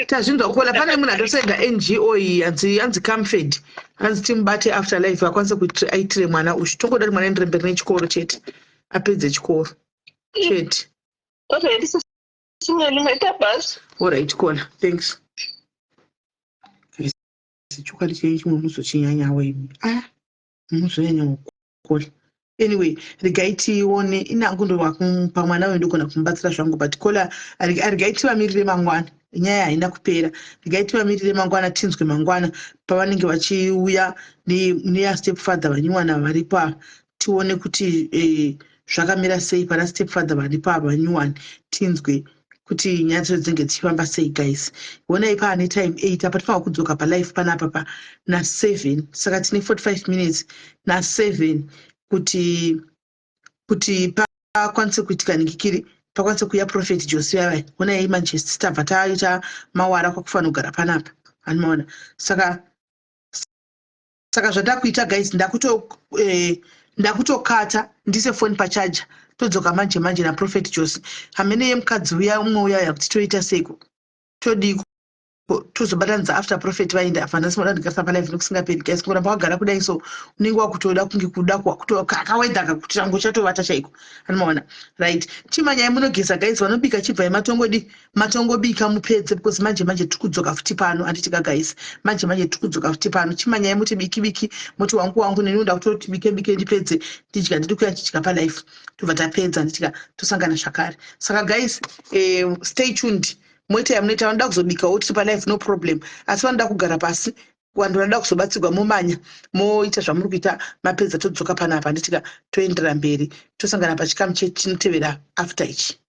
tazvinzwa kuola pane munhu andosenda NGO iyi hanzi Comfed hanzi timubate afterlife akwanise kuti aitire mwana uyu tongoda kuti mwana endere mberi nechikoro chete apedze chikoro chete. Okay, this is sisimeli maita basi. Alright, kola, thanks. Chokwadi chenyu chimwe muzochinyanyawo imi muzonyanya kukola. Anyway, regai tione inangu ndovapa mwana wedu kona kumubatsira zvangu but kola regai tivamirire mangwana nyaya haina kupera. Regai tivamirire mangwana tinzwe mangwana pavanenge vachiuya nestepfather vanyuwana vari pa tione kuti zvakamira sei pana stepfather vari pa vanyuwani tinzwe kuti nyaya dzacho dzinenge dzichifamba sei guys. Honai paane time 8 apa tifanira kudzoka palife panapa na 7 saka tine 45 minutes na 7 kuti pakwanise kuitika nikikiri pakwanise kuya Prophet Josia vai honai Manchester tabva taita mawara kwakufanira kugara panapa anomaona saka zvatakuita guys ndakutokata ndise phone pachaja todzoka manje na Prophet Josi hamene yemukadzi uya umwe uya kuti toita seko todiko tozobatanidza after Prophet vaenda afana simoda ndikarisa palive nokusingaperi guys kuramba wagara kudai so unenge wakutoda kunge kuda kakawedha kakuti changu chatovata chaiko anomaona right. Chimanyai munogesa guys vanobika chibva matongobika mupedze because manje tikudzoka futi pano anditika guys manje tikudzoka futi pano. Chimanyai muti biki muti wangu neni unoda kuti bike ndipedze ndidya ndiri kuya tichika palife tobva tapedza nditika tosangana zvakare. Saka guys stay tuned. Moita yamunoita vanoda kuzobikawo tiri palife no problem asi vanoda kugara pasi vanhu vanoda kuzobatsirwa momanya moita zvamuri kuita mapedza todzoka panapa nditika toendera mberi tosangana pachikamu chinotevera after ichi.